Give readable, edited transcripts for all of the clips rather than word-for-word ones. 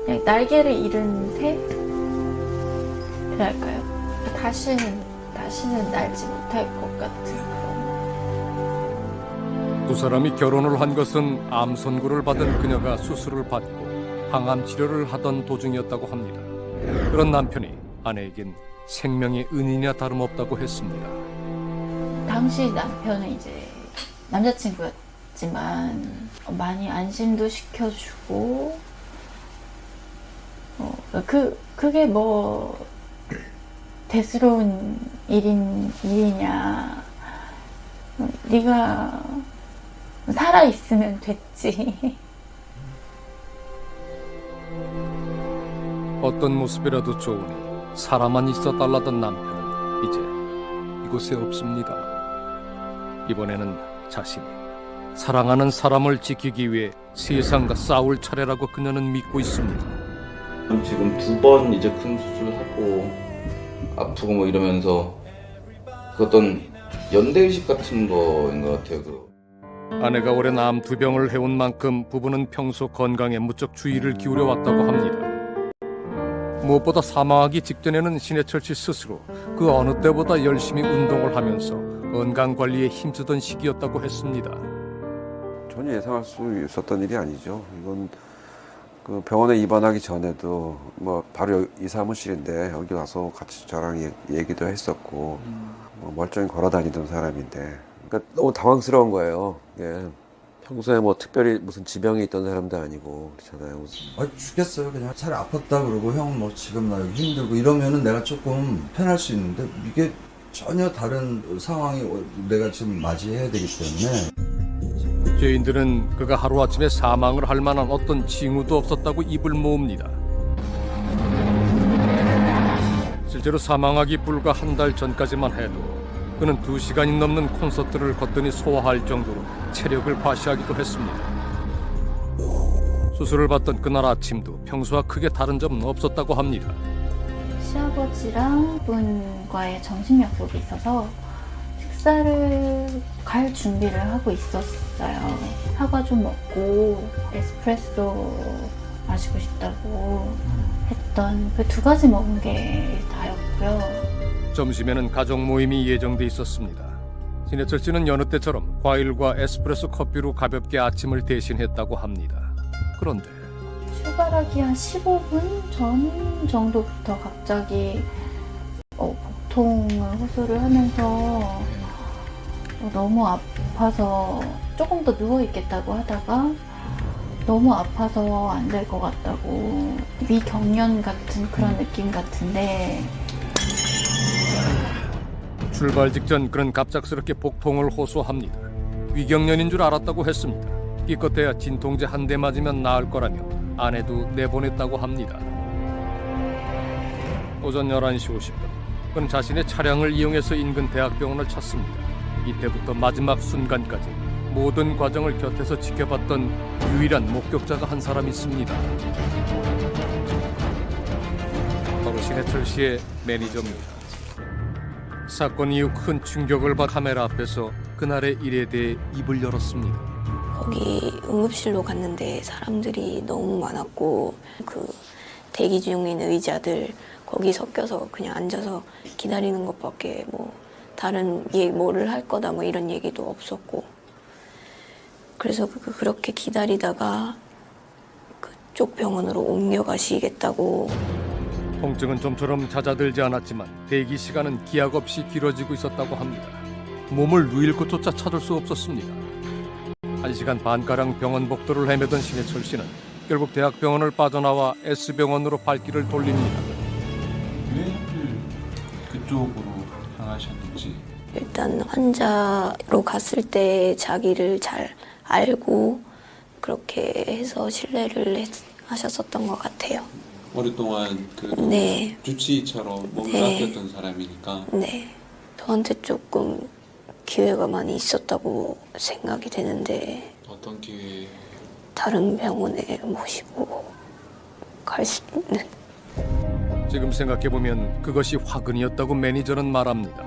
그냥 날개를 잃은 새랄까요? 다시는 날지 못할 것 같은 그런. 두 사람이 결혼을 한 것은 암 선고를 받은 그녀가 수술을 받고 항암 치료를 하던 도중이었다고 합니다. 그런 남편이 아내에겐 생명의 은인이나 다름없다고 했습니다. 당시 남편은 이제 남자친구였지만 많이 안심도 시켜주고 그게 뭐 대수로운 일이냐, 네가 살아있으면 됐지. 어떤 모습이라도 좋으니 사람만 있어 달라던 남편은 이제 이곳에 없습니다. 이번에는 자신이 사랑하는 사람을 지키기 위해 세상과 싸울 차례라고 그녀는 믿고 있습니다. 지금 2번 이제 큰 수술하고 아프고 뭐 이러면서 그 어떤 연대의식 같은 거인 것 같아요. 아내가 오랜 암 2병을 해온 만큼 부부는 평소 건강에 무척 주의를 기울여 왔다고 합니다. 무엇보다 사망하기 직전에는 신해철 씨 스스로 그 어느 때보다 열심히 운동을 하면서 건강관리에 힘쓰던 시기였다고 했습니다. 전혀 예상할 수 있었던 일이 아니죠. 이건 그 병원에 입원하기 전에도 뭐 바로 이 사무실인데 여기 와서 같이 저랑 얘기도 했었고 뭐 멀쩡히 걸어다니던 사람인데 그러니까 너무 당황스러운 거예요. 예. 평소에 뭐 특별히 무슨 지병이 있던 사람도 아니고 그렇잖아요. 죽겠어요. 그냥 차라리 아팠다 그러고 형 뭐 지금 나 여기 힘들고 이러면은 내가 조금 편할 수 있는데 이게 전혀 다른 상황이 내가 지금 맞이해야 되기 때문에 죄인들은 그가 하루아침에 사망을 할 만한 어떤 징후도 없었다고 입을 모읍니다. 실제로 사망하기 불과 한 달 전까지만 해도 그는 2시간이 넘는 콘서트를 걷더니 소화할 정도로 체력을 과시하기도 했습니다. 수술을 받던 그날 아침도 평소와 크게 다른 점은 없었다고 합니다. 시아버지랑 분과의 점심 약속이 있어서 식사를 갈 준비를 하고 있었어요. 사과 좀 먹고 에스프레소 마시고 싶다고 했던 그 2가지 먹은 게 다였고요. 점심에는 가족 모임이 예정돼 있었습니다. 신해철 씨는 여느 때처럼 과일과 에스프레소 커피로 가볍게 아침을 대신했다고 합니다. 그런데 출발하기 한 15분 전 정도부터 갑자기 복통을 호소를 하면서 너무 아파서 조금 더 누워있겠다고 하다가 너무 아파서 안 될 것 같다고 위경련 같은 그런 느낌 같은데 출발 직전 그는 갑작스럽게 복통을 호소합니다. 위경련인 줄 알았다고 했습니다. 기껏해야 진통제 한 대 맞으면 나을 거라며 아내도 내보냈다고 합니다. 오전 11시 50분 그는 자신의 차량을 이용해서 인근 대학병원을 찾습니다. 이때부터 마지막 순간까지 모든 과정을 곁에서 지켜봤던 유일한 목격자가 한 사람 있습니다. 바로 신해철 씨의 매니저입니다. 사건 이후 큰 충격을 받은 카메라 앞에서 그날의 일에 대해 입을 열었습니다. 거기 응급실로 갔는데 사람들이 너무 많았고 그 대기 중인 의자들 거기 섞여서 그냥 앉아서 기다리는 것밖에 뭐 다른 뭐를 할 거다 뭐 이런 얘기도 없었고 그래서 그렇게 기다리다가 그쪽 병원으로 옮겨가시겠다고. 통증은 좀처럼 잦아들지 않았지만 대기 시간은 기약 없이 길어지고 있었다고 합니다. 몸을 누일 곳조차 찾을 수 없었습니다. 1시간 반가량 병원 복도를 헤매던 신해철 씨는 결국 대학병원을 빠져나와 S병원으로 발길을 돌립니다. 왜 하필 그쪽으로 향하셨는지. 일단 환자로 갔을 때 자기를 잘 알고 그렇게 해서 신뢰를 하셨었던 것 같아요. 오랫동안 그 네. 주치의처럼 몸을 네. 아꼈던 사람이니까. 네. 저한테 조금 기회가 많이 있었다고 생각이 되는데 어떤 기회? 다른 병원에 모시고 갈 수 있는. 지금 생각해보면 그것이 화근이었다고 매니저는 말합니다.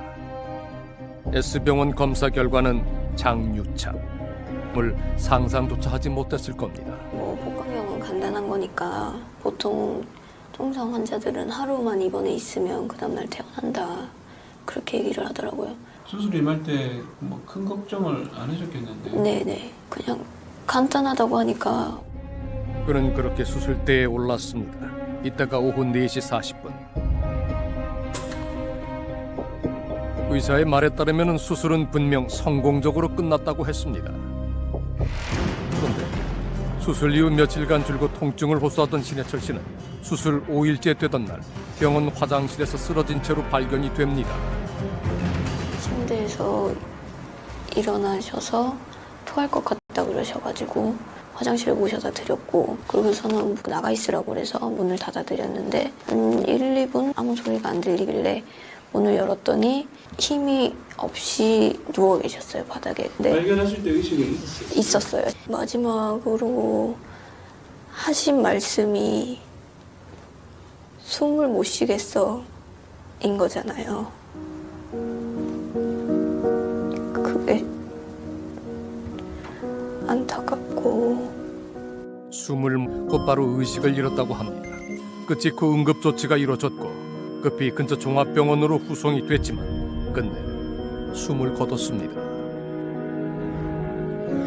S병원 검사 결과는 장유착을 상상조차 하지 못했을 겁니다. 뭐 복강병원 간다는 당연한 거니까 보통 통상 환자들은 하루만 입원해 있으면 그 다음날 퇴원한다 그렇게 얘기를 하더라고요. 수술 임할 때 뭐 큰 걱정을 안 하셨겠는데. 네네. 그냥 간단하다고 하니까. 그는 그렇게 수술대에 올랐습니다. 이따가 오후 4시 40분. 의사의 말에 따르면 수술은 분명 성공적으로 끝났다고 했습니다. 그런데 수술 이후 며칠간 줄곧 통증을 호소하던 신해철 씨는 수술 5일째 되던 날 병원 화장실에서 쓰러진 채로 발견이 됩니다. 침대에서 일어나셔서 토할 것 같다 그러셔가지고 화장실에 모셔다 드렸고, 그러고서는 나가 있으라고 그래서 문을 닫아드렸는데 한 1, 2분 아무 소리가 안 들리길래 문을 열었더니 힘이 없이 누워 계셨어요, 바닥에. 네. 발견하실 때 의식은 있었어요? 있었어요. 마지막으로 하신 말씀이 숨을 못 쉬겠어 인 거잖아요. 그게 안타깝고. 숨을 곧바로 의식을 잃었다고 합니다. 그 직후 응급조치가 이루어졌고 급히 근처 종합병원으로 후송이 됐지만 끝내 숨을 거뒀습니다.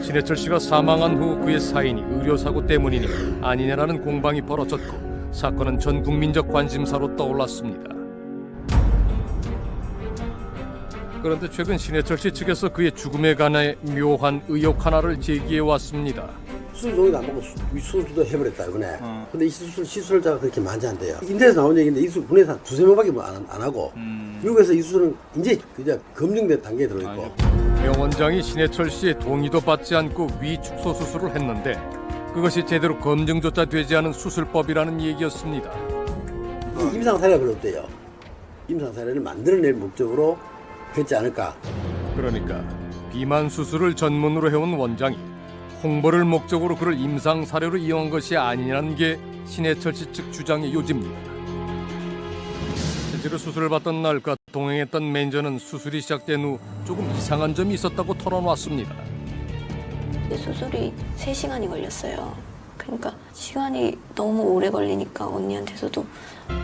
신해철 씨가 사망한 후 그의 사인이 의료사고 때문이니 아니냐라는 공방이 벌어졌고 사건은 전 국민적 관심사로 떠올랐습니다. 그런데 최근 신해철 씨 측에서 그의 죽음에 관해 묘한 의혹 하나를 제기해 왔습니다. 수술 종이도 안 보고 수술도 해버렸다 이번에. 근데 이 시술자가 그렇게 많지 않대요. 인터넷에서 나온 얘기인데 이 수술 국내에서 두세 명밖에 안 하고 미국에서 이 수술은 이제 그냥 검증된 단계에 들어있고. 병원장이 신해철 씨의 동의도 받지 않고 위축소 수술을 했는데 그것이 제대로 검증조차 되지 않은 수술법이라는 얘기였습니다. 임상 사례가 별로 없대요. 임상 사례를 만들어낼 목적으로 했지 않을까. 그러니까 비만 수술을 전문으로 해온 원장이 홍보를 목적으로 그를 임상 사례로 이용한 것이 아니냐는 게 신해철 씨 측 주장의 요지입니다. 실제로 수술을 받던 날 그가 동행했던 매니저는 수술이 시작된 후 조금 이상한 점이 있었다고 털어놨습니다. 수술이 3시간이 걸렸어요. 그러니까 시간이 너무 오래 걸리니까 언니한테서도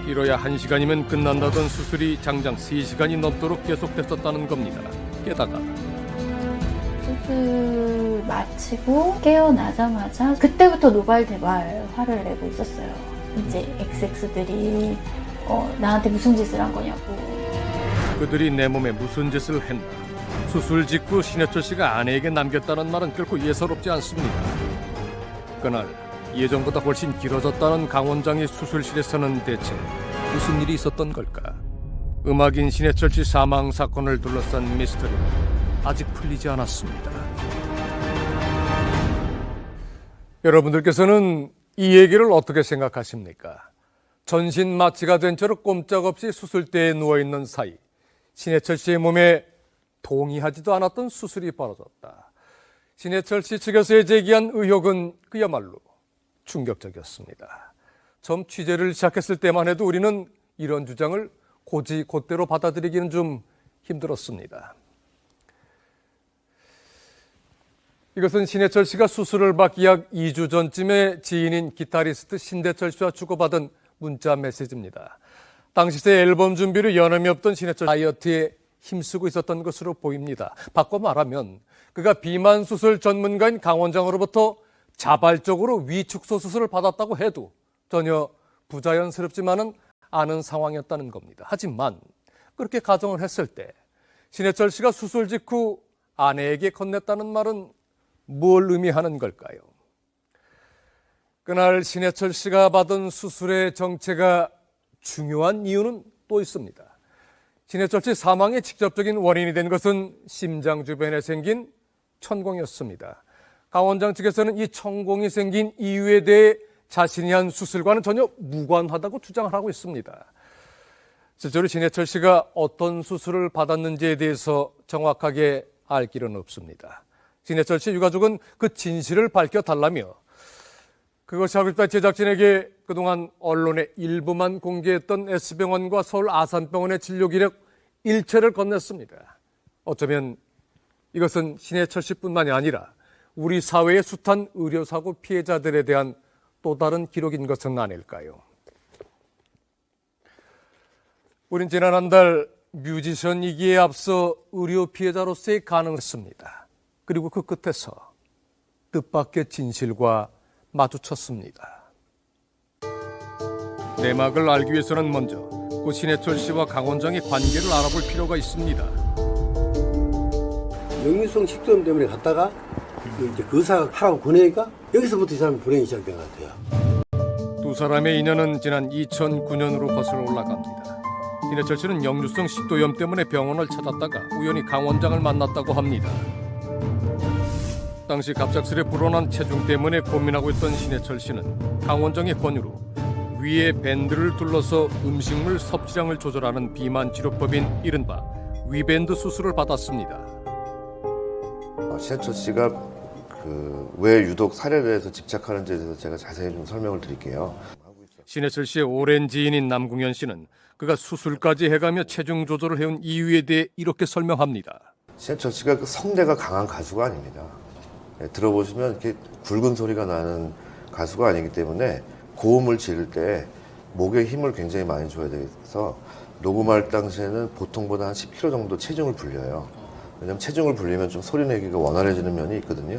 길어야 1시간이면 끝난다던 수술이 장장 3시간이 넘도록 계속됐었다는 겁니다. 게다가 수술 마치고 깨어나자마자 그때부터 노발대발 화를 내고 있었어요. 이제 XX들이 나한테 무슨 짓을 한 거냐고. 그들이 내 몸에 무슨 짓을 했나. 수술 직후 신해철 씨가 아내에게 남겼다는 말은 결코 예사롭지 않습니다. 그날 예전보다 훨씬 길어졌다는 강 원장의 수술실에서는 대체 무슨 일이 있었던 걸까? 음악인 신해철 씨 사망 사건을 둘러싼 미스터리는 아직 풀리지 않았습니다. 여러분들께서는 이 얘기를 어떻게 생각하십니까? 전신 마취가 된 채로 꼼짝없이 수술대에 누워있는 사이 신해철 씨의 몸에 동의하지도 않았던 수술이 벌어졌다. 신해철 씨 측에서 제기한 의혹은 그야말로 충격적이었습니다. 처음 취재를 시작했을 때만 해도 우리는 이런 주장을 곧이곧대로 받아들이기는 좀 힘들었습니다. 이것은 신해철 씨가 수술을 받기 약 2주 전쯤에 지인인 기타리스트 신대철 씨와 주고받은 문자 메시지입니다. 당시 새 앨범 준비로 여념이 없던 신해철 다이어트에 힘쓰고 있었던 것으로 보입니다. 바꿔 말하면 그가 비만 수술 전문가인 강 원장으로부터 자발적으로 위축소 수술을 받았다고 해도 전혀 부자연스럽지만은 않은 상황이었다는 겁니다. 하지만 그렇게 가정을 했을 때 신해철 씨가 수술 직후 아내에게 건넸다는 말은 뭘 의미하는 걸까요? 그날 신해철 씨가 받은 수술의 정체가 중요한 이유는 또 있습니다. 신해철 씨 사망의 직접적인 원인이 된 것은 심장 주변에 생긴 천공이었습니다. 강 원장 측에서는 이 천공이 생긴 이유에 대해 자신이 한 수술과는 전혀 무관하다고 주장을 하고 있습니다. 실제로 신해철 씨가 어떤 수술을 받았는지에 대해서 정확하게 알 길은 없습니다. 신해철 씨 유가족은 그 진실을 밝혀달라며 그것이 하고 싶다 제작진에게 그동안 언론에 일부만 공개했던 S병원과 서울 아산병원의 진료 기록 일체를 건넸습니다. 어쩌면 이것은 신해철 씨뿐만이 아니라 우리 사회의 숱한 의료사고 피해자들에 대한 또 다른 기록인 것은 아닐까요? 우린 지난 한 달 뮤지션이기에 앞서 의료 피해자로서의 가능했습니다. 그리고 그 끝에서 뜻밖의 진실과 마주쳤습니다. 내막을 알기 위해서는 먼저 고 신해철 씨와 강원장의 관계를 알아볼 필요가 있습니다. 역류성 식도염 때문에 갔다가 이제 그 의사가 하라고 보내니까 여기서부터 이 사람이 불행이 시작된 것 같아요. 두 사람의 인연은 지난 2009년으로 거슬러 올라갑니다. 신해철 씨는 역류성 식도염 때문에 병원을 찾았다가 우연히 강 원장을 만났다고 합니다. 당시 갑작스레 불어난 체중 때문에 고민하고 있던 신해철 씨는 강 원장의 권유로 위에 밴드를 둘러서 음식물 섭취량을 조절하는 비만 치료법인 이른바 위밴드 수술을 받았습니다. 신해철 씨가 왜 유독 사례에 대해서 집착하는지에 대해서 제가 자세히 좀 설명을 드릴게요. 신해철 씨의 오랜 지인인 남궁현 씨는 그가 수술까지 해가며 체중 조절을 해온 이유에 대해 이렇게 설명합니다. 신해철 씨가 그 성대가 강한 가수가 아닙니다. 들어보시면 이렇게 굵은 소리가 나는 가수가 아니기 때문에 고음을 지를 때 목에 힘을 굉장히 많이 줘야 돼서 녹음할 당시에는 보통보다 한 10kg 정도 체중을 불려요. 왜냐하면 체중을 불리면 좀 소리 내기가 원활해지는 면이 있거든요.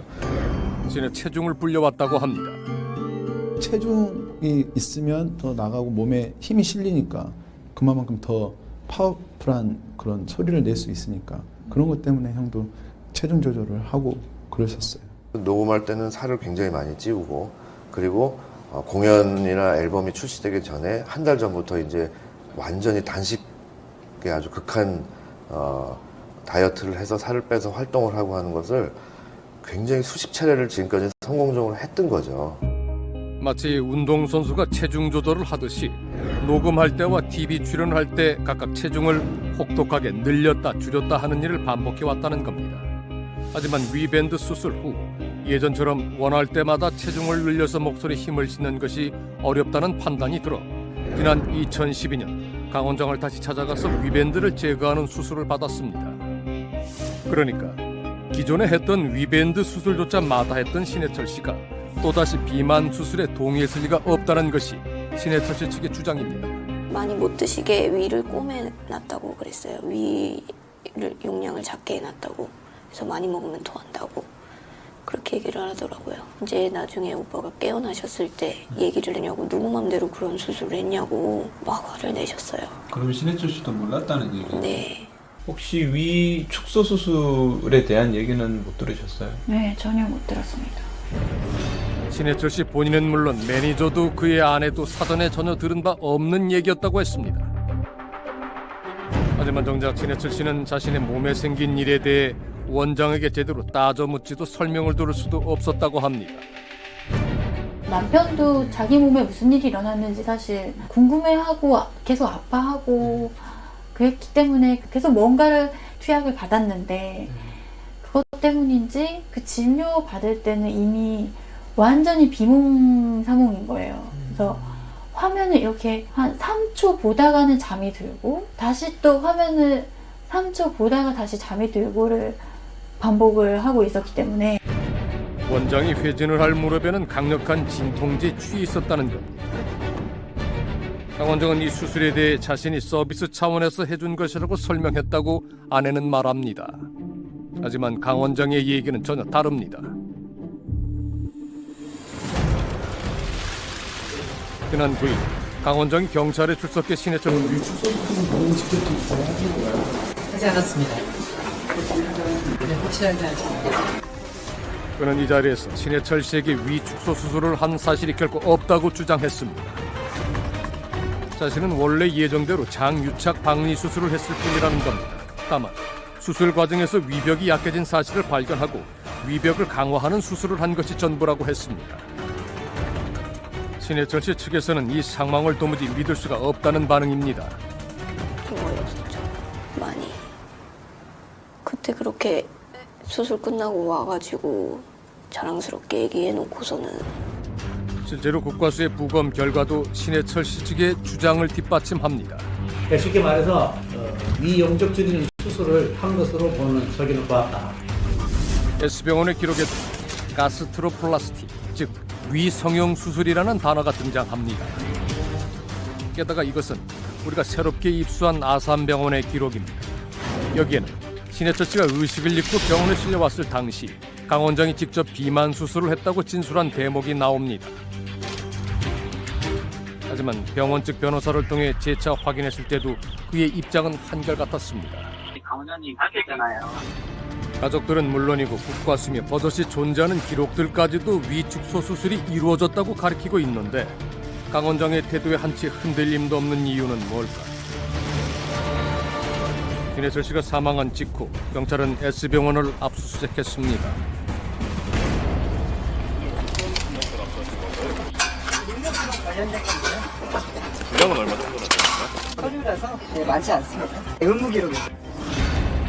신의 체중을 불려왔다고 합니다. 체중이 있으면 더 나가고 몸에 힘이 실리니까 그만큼 더 파워풀한 그런 소리를 낼 수 있으니까 그런 것 때문에 형도 체중 조절을 하고 그러셨어요. 녹음할 때는 살을 굉장히 많이 찌우고 그리고 공연이나 앨범이 출시되기 전에 한 달 전부터 이제 완전히 단식에 아주 극한 다이어트를 해서 살을 빼서 활동을 하고 하는 것을 굉장히 수십 차례를 지금까지 성공적으로 했던 거죠. 마치 운동선수가 체중 조절을 하듯이 녹음할 때와 TV 출연할 때 각각 체중을 혹독하게 늘렸다 줄였다 하는 일을 반복해왔다는 겁니다. 하지만 위밴드 수술 후 예전처럼 원할 때마다 체중을 늘려서 목소리에 힘을 싣는 것이 어렵다는 판단이 들어 지난 2012년 강 원장을 다시 찾아가서 위밴드를 제거하는 수술을 받았습니다. 그러니까 기존에 했던 위밴드 수술조차 마다했던 신해철 씨가 또다시 비만 수술에 동의했을 리가 없다는 것이 신해철 씨 측의 주장입니다. 많이 못 드시게 위를 꼬매놨다고 그랬어요. 위를 용량을 작게 해놨다고. 그래서 많이 먹으면 토한다고 그렇게 얘기를 하더라고요. 이제 나중에 오빠가 깨어나셨을 때 얘기를 하냐고 누구 맘대로 그런 수술을 했냐고 막 화를 내셨어요. 그럼 신해철 씨도 몰랐다는 얘기예요? 네. 혹시 위 축소 수술에 대한 얘기는 못 들으셨어요? 네, 전혀 못 들었습니다. 신해철 씨 본인은 물론 매니저도 그의 아내도 사전에 전혀 들은 바 없는 얘기였다고 했습니다. 하지만 정작 신해철 씨는 자신의 몸에 생긴 일에 대해 원장에게 제대로 따져 묻지도 설명을 들을 수도 없었다고 합니다. 남편도 자기 몸에 무슨 일이 일어났는지 사실 궁금해하고 계속 아파하고 그랬기 때문에 계속 뭔가를 투약을 받았는데 그것 때문인지 그 진료 받을 때는 이미 완전히 비몽사몽인 거예요. 그래서 화면을 이렇게 한 3초 보다가는 잠이 들고 다시 또 화면을 3초 보다가 다시 잠이 들고를 반복을 하고 있었기 때문에 원장이 회진을 할 무릎에는 강력한 진통제에 취해 있었다는 겁니다. 강 원장은 이 수술에 대해 자신이 서비스 차원에서 해준 것이라고 설명했다고 아내는 말합니다. 하지만 강 원장의 얘기는 전혀 다릅니다. 지난 9일 강 원장이 경찰에 출석해 신해철 하지 않았습니다. 네, 확실하게 하겠습니다. 그는 이 자리에서 신해철 씨에게 위 축소 수술을 한 사실이 결코 없다고 주장했습니다. 자신은 원래 예정대로 장유착 박리 수술을 했을 뿐이라는 겁니다. 다만 수술 과정에서 위벽이 약해진 사실을 발견하고 위벽을 강화하는 수술을 한 것이 전부라고 했습니다. 신해철 씨 측에서는 이 상황을 도무지 믿을 수가 없다는 반응입니다. 좀 어이없었죠. 많이. 그때 그렇게 수술 끝나고 와가지고 자랑스럽게 얘기해놓고서는 실제로 국과수의 부검 결과도 신해철 씨 측의 주장을 뒷받침합니다. 쉽게 말해서 위영적 줄이는 수술을 한 것으로 보는 저기는 보았다. S병원의 기록에 가스트로플라스티, 즉 위성형 수술이라는 단어가 등장합니다. 게다가 이것은 우리가 새롭게 입수한 아산병원의 기록입니다. 여기에는 신해철 씨가 의식을 잃고 병원에 실려왔을 당시 강 원장이 직접 비만 수술을 했다고 진술한 대목이 나옵니다. 하지만 병원 측 변호사를 통해 재차 확인했을 때도 그의 입장은 한결같았습니다. 강 원장님 하셨잖아요. 가족들은 물론이고 국과수며 버젓이 존재하는 기록들까지도 위축소 수술이 이루어졌다고 가리키고 있는데 강 원장의 태도에 한치 흔들림도 없는 이유는 뭘까? 신해철 씨가 사망한 직후 경찰은 S병원을 압수수색했습니다. 분량은 얼마 정도 나왔습니까? 서류라서 많지 않습니다. 의무기록이.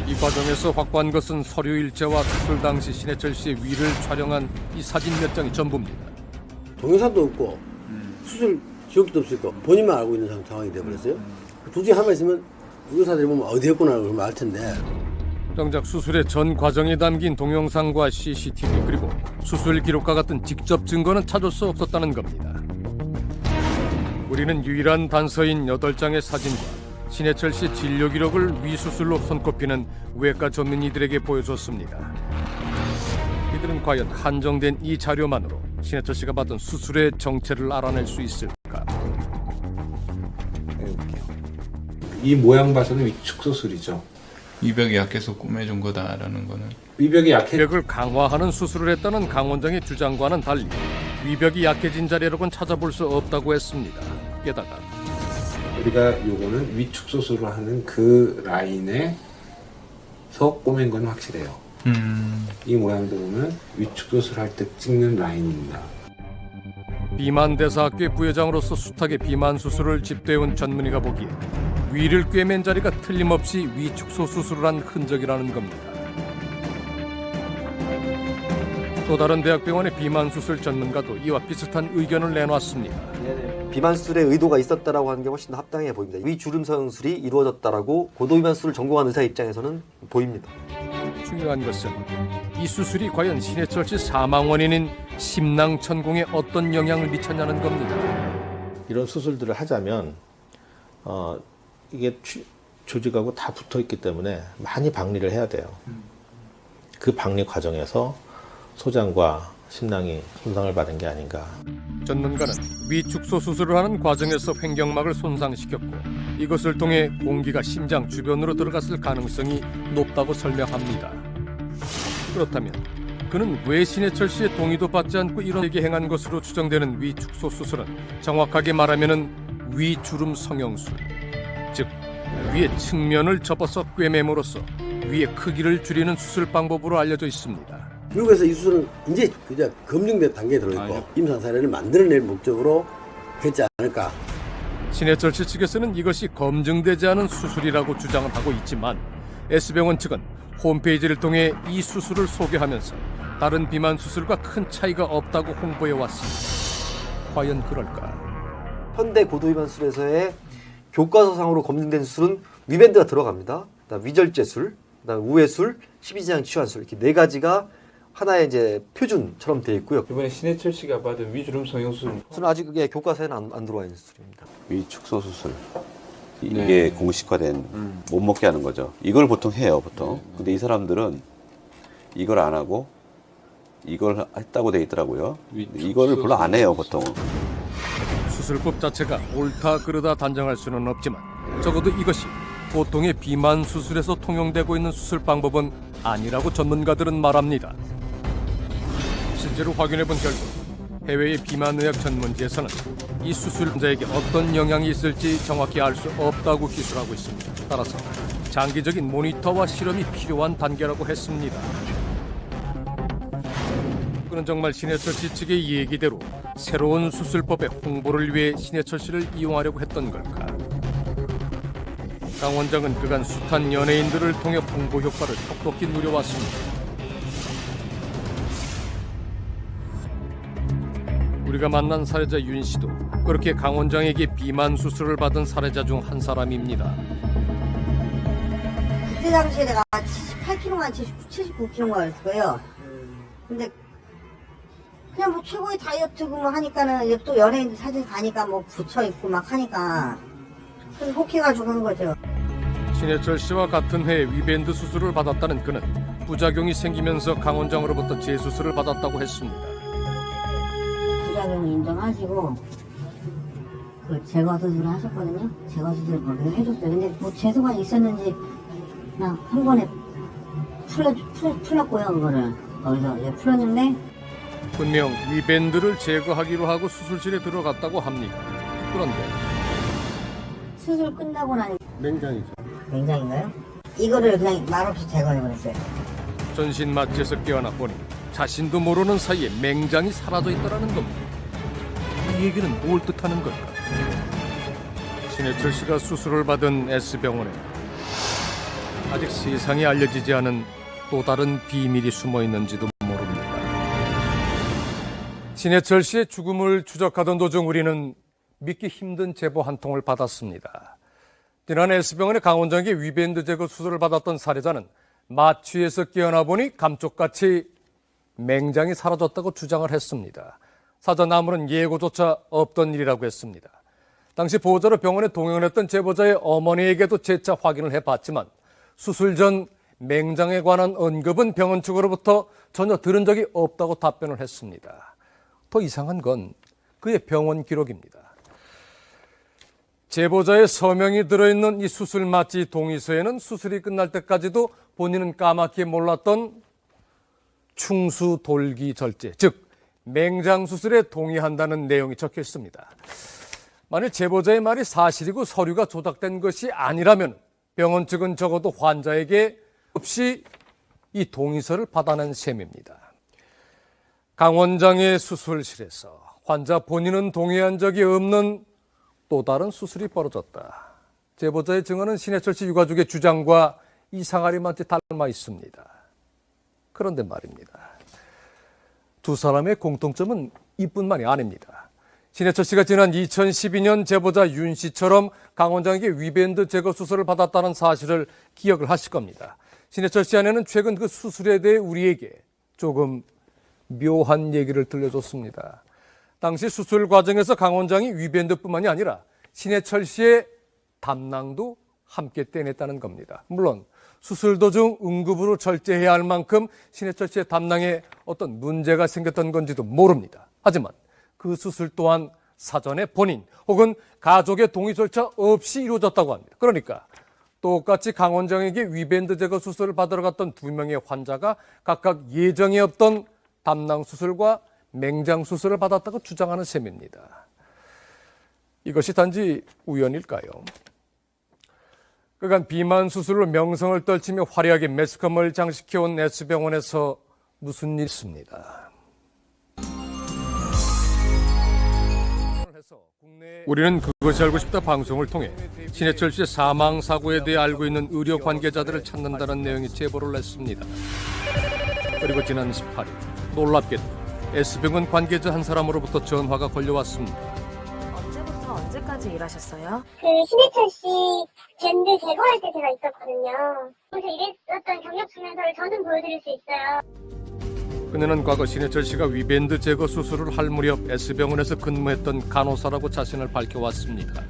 이 과정에서 확보한 것은 서류 일체와 수술 당시 신해철 씨의 위를 촬영한 이 사진 몇 장이 전부입니다. 동영상도 없고 수술 기록도 없고 본인만 알고 있는 상황이 되어버렸어요. 둘 중에 하나 있으면 의사들이 보면 어디 했구나 그러면 알 텐데. 정작 수술의 전 과정이 담긴 동영상과 CCTV 그리고 수술 기록과 같은 직접 증거는 찾을 수 없었다는 겁니다. 우리는 유일한 단서인 8장의 사진과 신해철 씨 진료 기록을 위수술로 손꼽히는 외과 전문의들에게 보여줬습니다. 이들은 과연 한정된 이 자료만으로 신해철 씨가 받은 수술의 정체를 알아낼 수 있을까? 이 모양 봐서는 위축소술이죠. 위벽이 약해서 꾸며준 거다라는 거는. 위벽을 강화하는 수술을 했다는 강 원장의 주장과는 달리 위벽이 약해진 자리라고는 찾아볼 수 없다고 했습니다. 게다가 우리가 요거는 위축소술을 하는 그 라인에서 꼬맨 건 확실해요. 이 모양도 보면 위축소술 할 때 찍는 라인입니다. 비만대사학회 부회장으로서 숱하게 비만 수술을 집도해온 전문의가 보기에 위를 꿰맨 자리가 틀림없이 위축소 수술을 한 흔적이라는 겁니다. 또 다른 대학병원의 비만 수술 전문가도 이와 비슷한 의견을 내놨습니다. 비만 수술에 의도가 있었다라고 하는 게 훨씬 더 합당해 보입니다. 위주름 성형술이 이루어졌다라고 고도비만 수술을 전공한 의사 입장에서는 보입니다. 중요한 것은 이 수술이 과연 신해철 씨 사망 원인인 심낭천공에 어떤 영향을 미쳤냐는 겁니다. 이런 수술들을 하자면 이게 조직하고 다 붙어 있기 때문에 많이 박리를 해야 돼요. 그 박리 과정에서 소장과 심낭이 손상을 받은 게 아닌가. 전문가는 위축소 수술을 하는 과정에서 횡격막을 손상시켰고 이것을 통해 공기가 심장 주변으로 들어갔을 가능성이 높다고 설명합니다. 그렇다면 그는 왜 신해철 씨의 동의도 받지 않고 이런 얘기 행한 것으로 추정되는 위축소 수술은 정확하게 말하면 위주름 성형술, 즉 위의 측면을 접어서 꿰매므로써 위의 크기를 줄이는 수술 방법으로 알려져 있습니다. 미국에서 이 수술은 이제 그저 검증된 단계에 들어있고 임상 사례를 만들어낼 목적으로 했지 않을까. 신해철 씨 측에서는 이것이 검증되지 않은 수술이라고 주장을 하고 있지만 S병원 측은 홈페이지를 통해 이 수술을 소개하면서 다른 비만 수술과 큰 차이가 없다고 홍보해왔습니다. 과연 그럴까? 현대 고도비만 수술에서의 교과서상으로 검증된 수술은 위밴드가 들어갑니다. 그다음 위절제술, 그다음 우회술, 십이지장 치환술 이렇게 4가지가 하나의 이제 표준처럼 되어 있고요. 이번에 신해철 씨가 받은 위주름 성형술은 아직 그게 교과서에는 안 들어와 있는 수술입니다. 위축소 수술. 이게 공식화된 못 먹게 하는 거죠. 이걸 보통 해요, 보통. 근데 이 사람들은 이걸 안 하고 이걸 했다고 돼 있더라고요. 이거를 별로 안 해요, 보통. 수술법 자체가 옳다 그르다 단정할 수는 없지만 적어도 이것이 보통의 비만 수술에서 통용되고 있는 수술 방법은 아니라고 전문가들은 말합니다. 실제로 확인해본 결과 해외의 비만의학 전문지에서는 이 수술자에게 어떤 영향이 있을지 정확히 알 수 없다고 기술하고 있습니다. 따라서 장기적인 모니터와 실험이 필요한 단계라고 했습니다. 그는 정말 신해철 씨 측의 얘기대로 새로운 수술법의 홍보를 위해 신해철 씨를 이용하려고 했던 걸까? 강 원장은 그간 숱한 연예인들을 통해 홍보 효과를 톡톡히 누려왔습니다. 우리가 만난 사례자 윤 씨도 그렇게 강 원장에게 비만 수술을 받은 사례자 중 한 사람입니다. 그때 당시에 내가 78kg만 79kg가 됐을 거예요. 근데 그냥 뭐 최고의 다이어트고 뭐 하니까는 또 연예인들 사진 가니까 뭐 붙여있고 막 하니까 그래서 혹해가지고 한 거죠. 신해철 씨와 같은 해에 위밴드 수술을 받았다는 그는 부작용이 생기면서 강 원장으로부터 재수술을 받았다고 했습니다. 부작용을 인정하시고 그 제거 수술을 하셨거든요. 제거 수술 뭐 해줬어요. 근데 뭐 재수가 있었는지 그냥 한 번에 풀었고요. 그거를 거기서 이제 풀었는데 분명 위밴드를 제거하기로 하고 수술실에 들어갔다고 합니다. 그런데 수술 끝나고 나니 맹장이죠. 맹장인가요? 이거를 그냥 말없이 제거해버렸어요. 전신 마취에서 깨어나 보니 자신도 모르는 사이에 맹장이 사라져 있다는 겁니다. 이 얘기는 뭘 뜻하는 걸까? 신해철 씨가 수술을 받은 S병원에 아직 세상에 알려지지 않은 또 다른 비밀이 숨어 있는지도 모릅니다. 신해철 씨의 죽음을 추적하던 도중 우리는 믿기 힘든 제보 한 통을 받았습니다. 지난 S병원의 강 원장에게 위밴드 제거 수술을 받았던 사례자는 마취에서 깨어나 보니 감쪽같이 맹장이 사라졌다고 주장을 했습니다. 사전 아무런 예고조차 없던 일이라고 했습니다. 당시 보호자로 병원에 동행을 했던 제보자의 어머니에게도 재차 확인을 해봤지만 수술 전 맹장에 관한 언급은 병원 측으로부터 전혀 들은 적이 없다고 답변을 했습니다. 더 이상한 건 그의 병원 기록입니다. 제보자의 서명이 들어있는 이 수술 마취 동의서에는 수술이 끝날 때까지도 본인은 까맣게 몰랐던 충수돌기 절제, 즉 맹장 수술에 동의한다는 내용이 적혀 있습니다. 만일 제보자의 말이 사실이고 서류가 조작된 것이 아니라면 병원 측은 적어도 환자에게 없이 이 동의서를 받아낸 셈입니다. 강 원장의 수술실에서 환자 본인은 동의한 적이 없는 또 다른 수술이 벌어졌다. 제보자의 증언은 신해철 씨 유가족의 주장과 이상하리 마치 닮아 있습니다. 그런데 말입니다. 두 사람의 공통점은 이뿐만이 아닙니다. 신해철 씨가 지난 2012년 제보자 윤 씨처럼 강 원장에게 위밴드 제거 수술을 받았다는 사실을 기억을 하실 겁니다. 신해철 씨 아내는 최근 그 수술에 대해 우리에게 조금 묘한 얘기를 들려줬습니다. 당시 수술 과정에서 강 원장이 위밴드뿐만이 아니라 신해철 씨의 담낭도 함께 떼냈다는 겁니다. 물론 수술 도중 응급으로 절제해야 할 만큼 신해철 씨의 담낭에 어떤 문제가 생겼던 건지도 모릅니다. 하지만 그 수술 또한 사전에 본인 혹은 가족의 동의조차 없이 이루어졌다고 합니다. 그러니까 똑같이 강 원장에게 위밴드 제거 수술을 받으러 갔던 두 명의 환자가 각각 예정에 없던 담낭 수술과 맹장 수술을 받았다고 주장하는 셈입니다. 이것이 단지 우연일까요? 그간 비만 수술로 명성을 떨치며 화려하게 매스컴을 장식해온 S병원에서 무슨 일이 있습니다. 우리는 그것이 알고 싶다 방송을 통해 신해철 씨의 사망 사고에 대해 알고 있는 의료 관계자들을 찾는다는 내용의 제보를 냈습니다. 그리고 지난 18일 놀랍게도 S병원 관계자 한 사람으로부터 전화가 걸려왔습니다. 언제부터 언제까지 일하셨어요? 신해철 씨 밴드 제거할 때 제가 있었거든요. 그래서 일했었던 경력 증명서를 저는 보여드릴 수 있어요. 그녀는 과거 신해철 씨가 위밴드 제거 수술을 할 무렵 S병원에서 근무했던 간호사라고 자신을 밝혀왔습니다.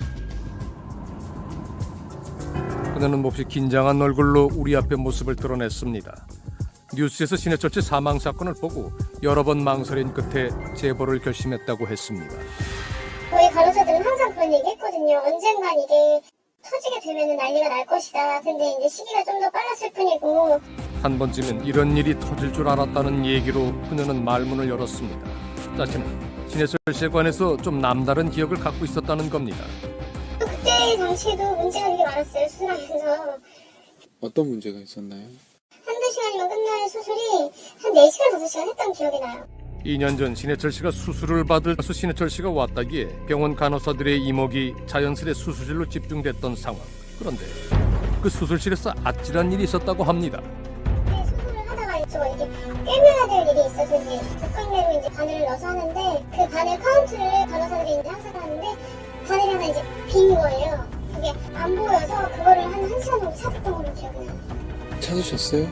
그녀는 몹시 긴장한 얼굴로 우리 앞에 모습을 드러냈습니다. 뉴스에서 신해철 씨 사망 사건을 보고 여러 번 망설인 끝에 제보를 결심했다고 했습니다. 저희 간호사들은 항상 그런 얘기 했거든요. 언젠간 이게 터지게 되면 난리가 날 것이다. 근데 이제 시기가 좀 더 빨랐을 뿐이고. 한 번쯤은 이런 일이 터질 줄 알았다는 얘기로 그녀는 말문을 열었습니다. 자신은 신해철 씨에 관해서 좀 남다른 기억을 갖고 있었다는 겁니다. 그때 당시에도 문제가 되게 많았어요. 수술하면서. 어떤 문제가 있었나요? 한두 시간이면 끝날 수술이 한 4시간, 5시간 했던 기억이 나요. 2년 전 신해철 씨가 수술을 받을 수 신해철 씨가 왔다기에 병원 간호사들의 이목이 자연스레 수술실로 집중됐던 상황. 그런데 그 수술실에서 아찔한 일이 있었다고 합니다. 수술을 하다가 이렇게 꿰매야 될 일이 있어서 이제 독강내로 이제 바늘을 넣어서 하는데 그 바늘 카운트를 간호사들이 이제 항상 하는데 바늘이 하나 이제 빈 거예요. 그게 안 보여서 그거를 한 1시간 정도 찾았던 걸로 기억이 나요. 찾으셨어요?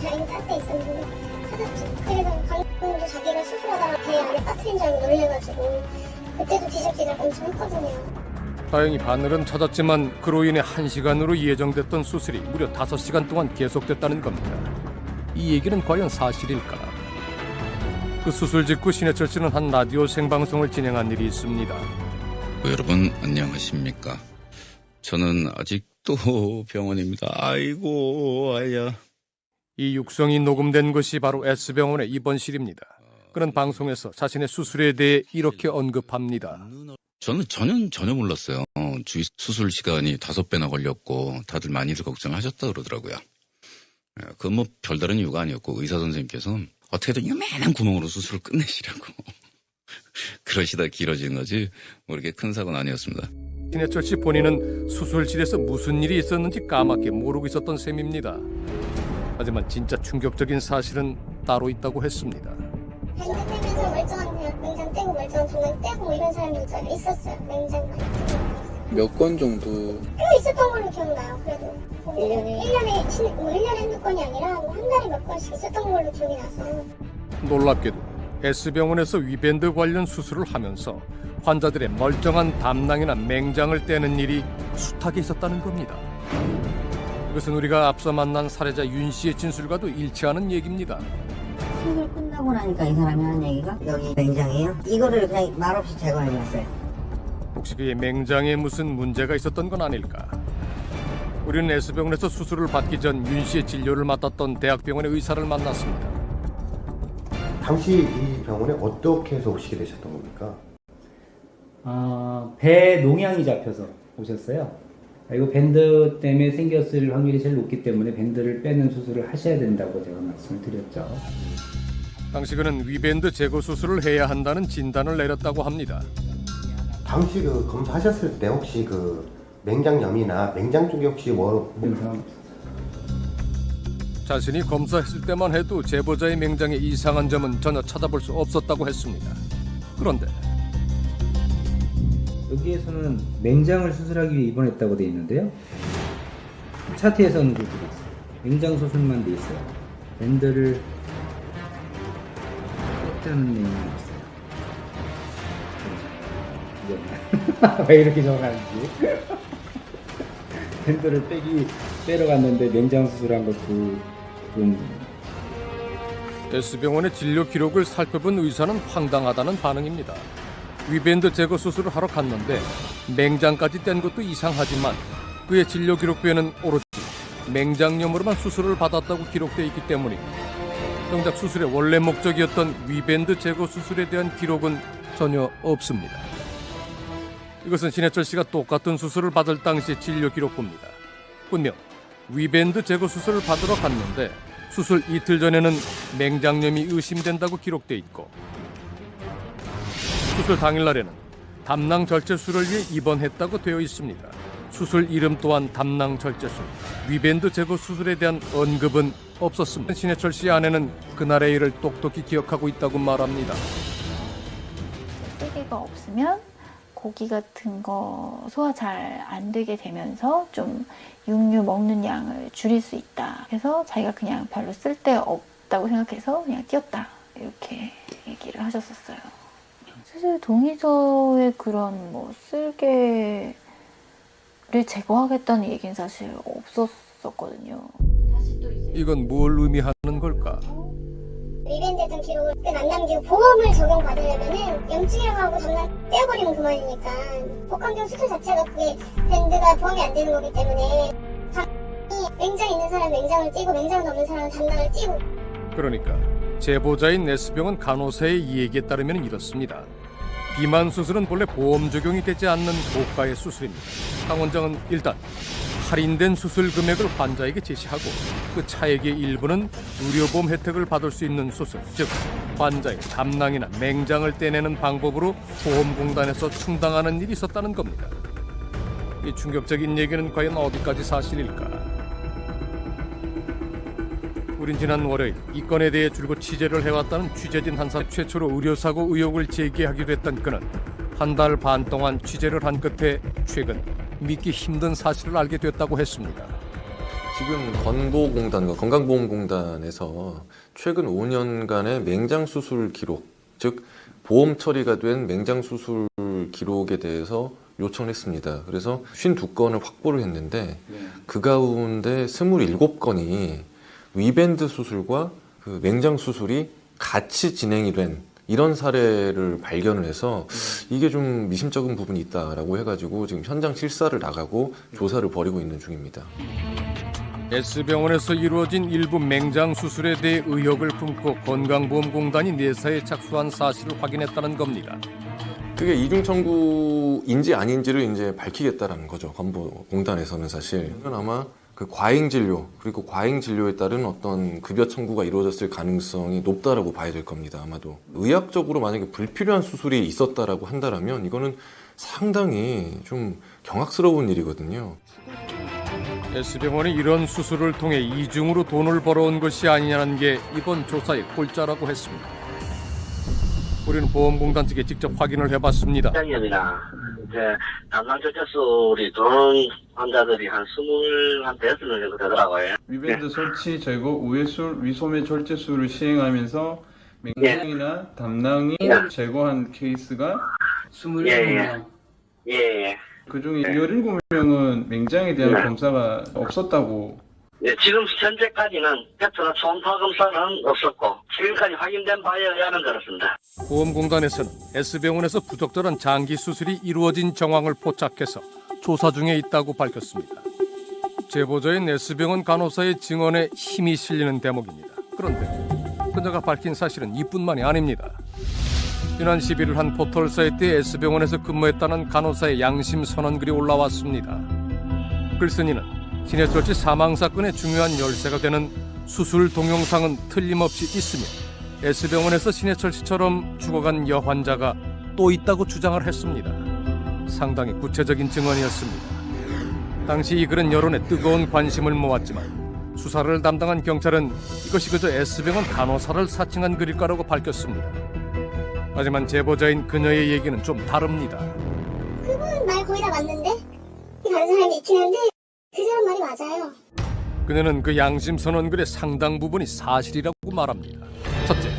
다행히 딴데 있었는데 찾았죠. 그래서 방금도 자기가 수술하다가 배 안에 빠뜨린 줄 알고 놀래가지고 그때도 뒤적뒤적 엄청 했거든요. 다행히 바늘은 찾았지만 그로 인해 1시간으로 예정됐던 수술이 무려 5시간 동안 계속됐다는 겁니다. 이 얘기는 과연 사실일까? 그 수술 직후 신해철 씨는 한 라디오 생방송을 진행한 일이 있습니다. 여러분 안녕하십니까? 저는 아직도 병원입니다. 아이고 아야. 이 육성이 녹음된 것이 바로 S병원의 입원실입니다. 그는 방송에서 자신의 수술에 대해 이렇게 언급합니다. 저는 전혀 몰랐어요. 주위 수술 시간이 5배나 걸렸고 다들 많이들 걱정하셨다 그러더라고요. 그 뭐 별다른 이유가 아니었고 의사 선생님께서 어떻게든 요만한 구멍으로 수술을 끝내시라고 그러시다 길어진 거지 뭐 이렇게 큰 사고는 아니었습니다. 신해철 씨 본인은 수술실에서 무슨 일이 있었는지 까맣게 모르고 있었던 셈입니다. 하지만 진짜 충격적인 사실은 따로 있다고 했습니다. 밴드 떼면서 멀쩡한 맹장 떼고 멀쩡한 중간 떼고 뭐 이런 사람들도 있었어요. 맹장 많이 떼고. 몇 건 정도? 꽤 있었던 걸로 기억나요. 그래도 1년에 한두 건이 아니라 뭐 한 달에 몇 건씩 있었던 걸로 기억이 나서. 놀랍게도 S병원에서 위밴드 관련 수술을 하면서 환자들의 멀쩡한 담낭이나 맹장을 떼는 일이 숱하게 있었다는 겁니다. 이것은 우리가 앞서 만난 살해자 윤 씨의 진술과도 일치하는 얘기입니다. 수술 끝나고 나니까 이 사람이 하는 얘기가 여기 맹장이에요. 이거를 그냥 말없이 제거해놨어요. 혹시 그의 맹장에 무슨 문제가 있었던 건 아닐까? 우리는 S병원에서 수술을 받기 전 윤 씨의 진료를 맡았던 대학병원의 의사를 만났습니다. 당시 이 병원에 어떻게 해서 오시게 되셨던 겁니까? 배 농양이 잡혀서 오셨어요. 이거 밴드 때문에 생겼을 확률이 제일 높기 때문에 밴드를 빼는 수술을 하셔야 된다고 제가 말씀을 드렸죠. 당시 그는 위밴드 제거 수술을 해야 한다는 진단을 내렸다고 합니다. 당시 그 검사하셨을 때 혹시 그 맹장염이나 맹장 쪽에 혹시 뭐 자신이 검사했을 때만 해도 제보자의 맹장에 이상한 점은 전혀 찾아볼 수 없었다고 했습니다. 그런데 여기에서는 맹장을 수술하기 위해 입원했다고 되어 있는데요. 차트에서는 그렇게 돼 있어요. 맹장 수술만 돼 있어요. 밴드를 뺐다는 내용이 있어요. 왜 이렇게 정하는지. 밴드를 빼러 갔는데 맹장 수술한 것도 좀. S병원의 진료 기록을 살펴본 의사는 황당하다는 반응입니다. 위밴드 제거 수술을 하러 갔는데 맹장까지 뗀 것도 이상하지만 그의 진료 기록부에는 오로지 맹장염으로만 수술을 받았다고 기록되어 있기 때문입니다. 정작 수술의 원래 목적이었던 위밴드 제거 수술에 대한 기록은 전혀 없습니다. 이것은 신해철 씨가 똑같은 수술을 받을 당시 진료 기록부입니다. 분명 위밴드 제거 수술을 받으러 갔는데 수술 이틀 전에는 맹장염이 의심된다고 기록되어 있고 수술 당일날에는 담낭 절제술을 위해 입원했다고 되어 있습니다. 수술 이름 또한 담낭 절제술, 위밴드 제거 수술에 대한 언급은 없었습니다. 신해철 씨 아내는 그날의 일을 똑똑히 기억하고 있다고 말합니다. 쓰기가 없으면 고기 같은 거 소화 잘 안 되게 되면서 좀 육류 먹는 양을 줄일 수 있다. 그래서 자기가 그냥 별로 쓸데 없다고 생각해서 그냥 띄었다. 이렇게 얘기를 하셨었어요. 사실 동의서에 그런 뭐 쓸개를 제거하겠다는 얘기는 사실 없었었거든요. 이건 뭘 의미하는 걸까? 위밴드했던 기록을 안 남기고 보험을 적용받으려면은 염증이라고 하고 담낭 떼어버리면 그만이니까 복강경 수술 자체가 그게 밴드가 보험이 안 되는 거기 때문에 맹장 있는 사람 맹장을 띄고 맹장 없는 사람은 담낭을 띄고. 그러니까 제보자인 S병원 간호사의 이야기에 따르면 이렇습니다. 비만 수술은 본래 보험 적용이 되지 않는 고가의 수술입니다. 강 원장은 일단 할인된 수술 금액을 환자에게 제시하고 그 차액의 일부는 의료보험 혜택을 받을 수 있는 수술, 즉 환자의 담낭이나 맹장을 떼내는 방법으로 보험공단에서 충당하는 일이 있었다는 겁니다. 이 충격적인 얘기는 과연 어디까지 사실일까? 우린 지난 월요일 이 건에 대해 줄곧 취재를 해왔다는 취재진 한 사람 최초로 의료사고 의혹을 제기하기도 했던 그는 한 달 반 동안 취재를 한 끝에 최근 믿기 힘든 사실을 알게 됐다고 했습니다. 지금 건보공단과 건강보험공단에서 최근 5년간의 맹장 수술 기록, 즉 보험 처리가 된 맹장 수술 기록에 대해서 요청을 했습니다. 그래서 52건을 확보를 했는데 그 가운데 27건이 위밴드 수술과 그 맹장 수술이 같이 진행이 된 이런 사례를 발견을 해서 이게 좀 미심쩍은 부분이 있다라고 해가지고 지금 현장 실사를 나가고 조사를 벌이고 있는 중입니다. S병원에서 이루어진 일부 맹장 수술에 대해 의혹을 품고 건강보험공단이 내사에 착수한 사실을 확인했다는 겁니다. 그게 이중 청구인지 아닌지를 이제 밝히겠다라는 거죠. 건보공단에서는 사실. 이건 아마 그 과잉 진료 그리고 과잉 진료에 따른 어떤 급여 청구가 이루어졌을 가능성이 높다라고 봐야 될 겁니다. 아마도 의학적으로 만약에 불필요한 수술이 있었다라고 한다라면 이거는 상당히 좀 경악스러운 일이거든요. S병원이 이런 수술을 통해 이중으로 돈을 벌어온 것이 아니냐는 게 이번 조사의 골자라고 했습니다. 우리는 보험공단 측에 직접 확인을 해봤습니다. 장염이나 이제 담당 절제술이 들어온 환자들이 한 25명 정도 되더라고요. 위밴드 설치, 제거, 우회술, 위소매 절제술을 시행하면서 맹장이나 담낭이 제거한 케이스가 27명. 예. 그중에 17명은 맹장에 대한 검사가 없었다고. 예, 지금 현재까지는 팩트나 초음파 검사는 없었고 지금까지 확인된 바에 의하면 그렇습니다. 보험공단에서는 S병원에서 부적절한 장기 수술이 이루어진 정황을 포착해서 조사 중에 있다고 밝혔습니다. 제보자인 S병원 간호사의 증언에 힘이 실리는 대목입니다. 그런데 그녀가 밝힌 사실은 이뿐만이 아닙니다. 지난 11일 한 포털 사이트에 S병원에서 근무했다는 간호사의 양심 선언글이 올라왔습니다. 글쓴이는 신해철 씨 사망 사건의 중요한 열쇠가 되는 수술 동영상은 틀림없이 있으며 S병원에서 신해철 씨처럼 죽어간 여환자가 또 있다고 주장을 했습니다. 상당히 구체적인 증언이었습니다. 당시 이 글은 여론의 뜨거운 관심을 모았지만 수사를 담당한 경찰은 이것이 그저 S병원 간호사를 사칭한 글일 거라고 밝혔습니다. 하지만 제보자인 그녀의 얘기는 좀 다릅니다. 그분 말 거의 다 맞는데? 다른 사람이 있긴 한데 그 사람 말이 맞아요. 그녀는 그 양심 선언글의 상당 부분이 사실이라고 말합니다. 첫째,